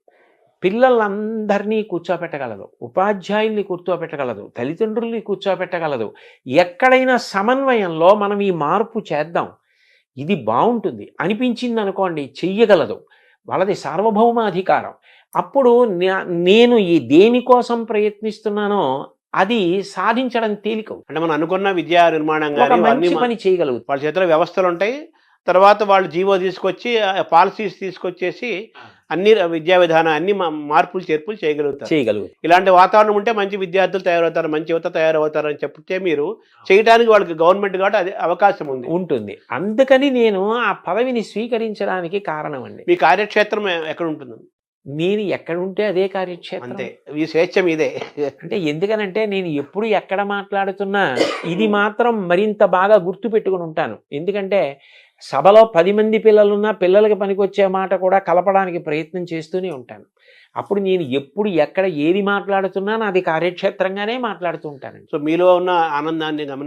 పిల్లలందరినీ కూర్చోపెట్టగలదు, ఉపాధ్యాయుల్ని కూర్చోపెట్టగలదు, తల్లిదండ్రుల్ని కూర్చోపెట్టగలదు. ఎక్కడైనా సమన్వయంలో మనం ఈ మార్పు చేద్దాం, ఇది బాగుంటుంది అనిపించింది అనుకోండి, చెయ్యగలదు. వాళ్ళది సార్వభౌమాధికారం. అప్పుడు నేను ఈ దేనికోసం ప్రయత్నిస్తున్నానో అది సాధించడం తేలిక. అంటే మనం అనుకున్న విద్యా నిర్మాణం ఒక కానీ మంచి పని చేయగలుగుతాం. వాళ్ళ చేతిలో వ్యవస్థలు ఉంటాయి. తర్వాత వాళ్ళు జీవో తీసుకొచ్చి పాలసీస్ తీసుకొచ్చేసి అన్ని విద్యా విధానం అన్ని మార్పులు చేర్పులు చేయగలుగుతారు. ఇలాంటి వాతావరణం ఉంటే మంచి విద్యార్థులు తయారవుతారు, మంచి యువత తయారవుతారు అని చెప్తే మీరు చేయడానికి వాళ్ళకి గవర్నమెంట్ కాబట్టి అది అవకాశం ఉంటుంది. అందుకని నేను ఆ పదవిని స్వీకరించడానికి కారణం అండి. మీ కార్యక్షేత్రం ఎక్కడ ఉంటుంది? నేను ఎక్కడ ఉంటే అదే కార్యక్షేత్రం. అంతే, ఈ స్వేచ్ఛ మీదే. అంటే ఎందుకనంటే నేను ఎప్పుడు ఎక్కడ మాట్లాడుతున్నా ఇది మాత్రం మరింత బాగా గుర్తు పెట్టుకుని ఉంటాను. ఎందుకంటే సభలో 10 మంది పిల్లలున్నా పిల్లలకి పనికొచ్చే మాట కూడా కలపడానికి ప్రయత్నం చేస్తూనే ఉంటాను. అప్పుడు నేను ఎప్పుడు ఎక్కడ ఏది మాట్లాడుతున్నా నాది కార్యక్షేత్రంగానే మాట్లాడుతూ ఉంటాను. సో మీలో ఉన్న ఆనందాన్ని గమనిస్తే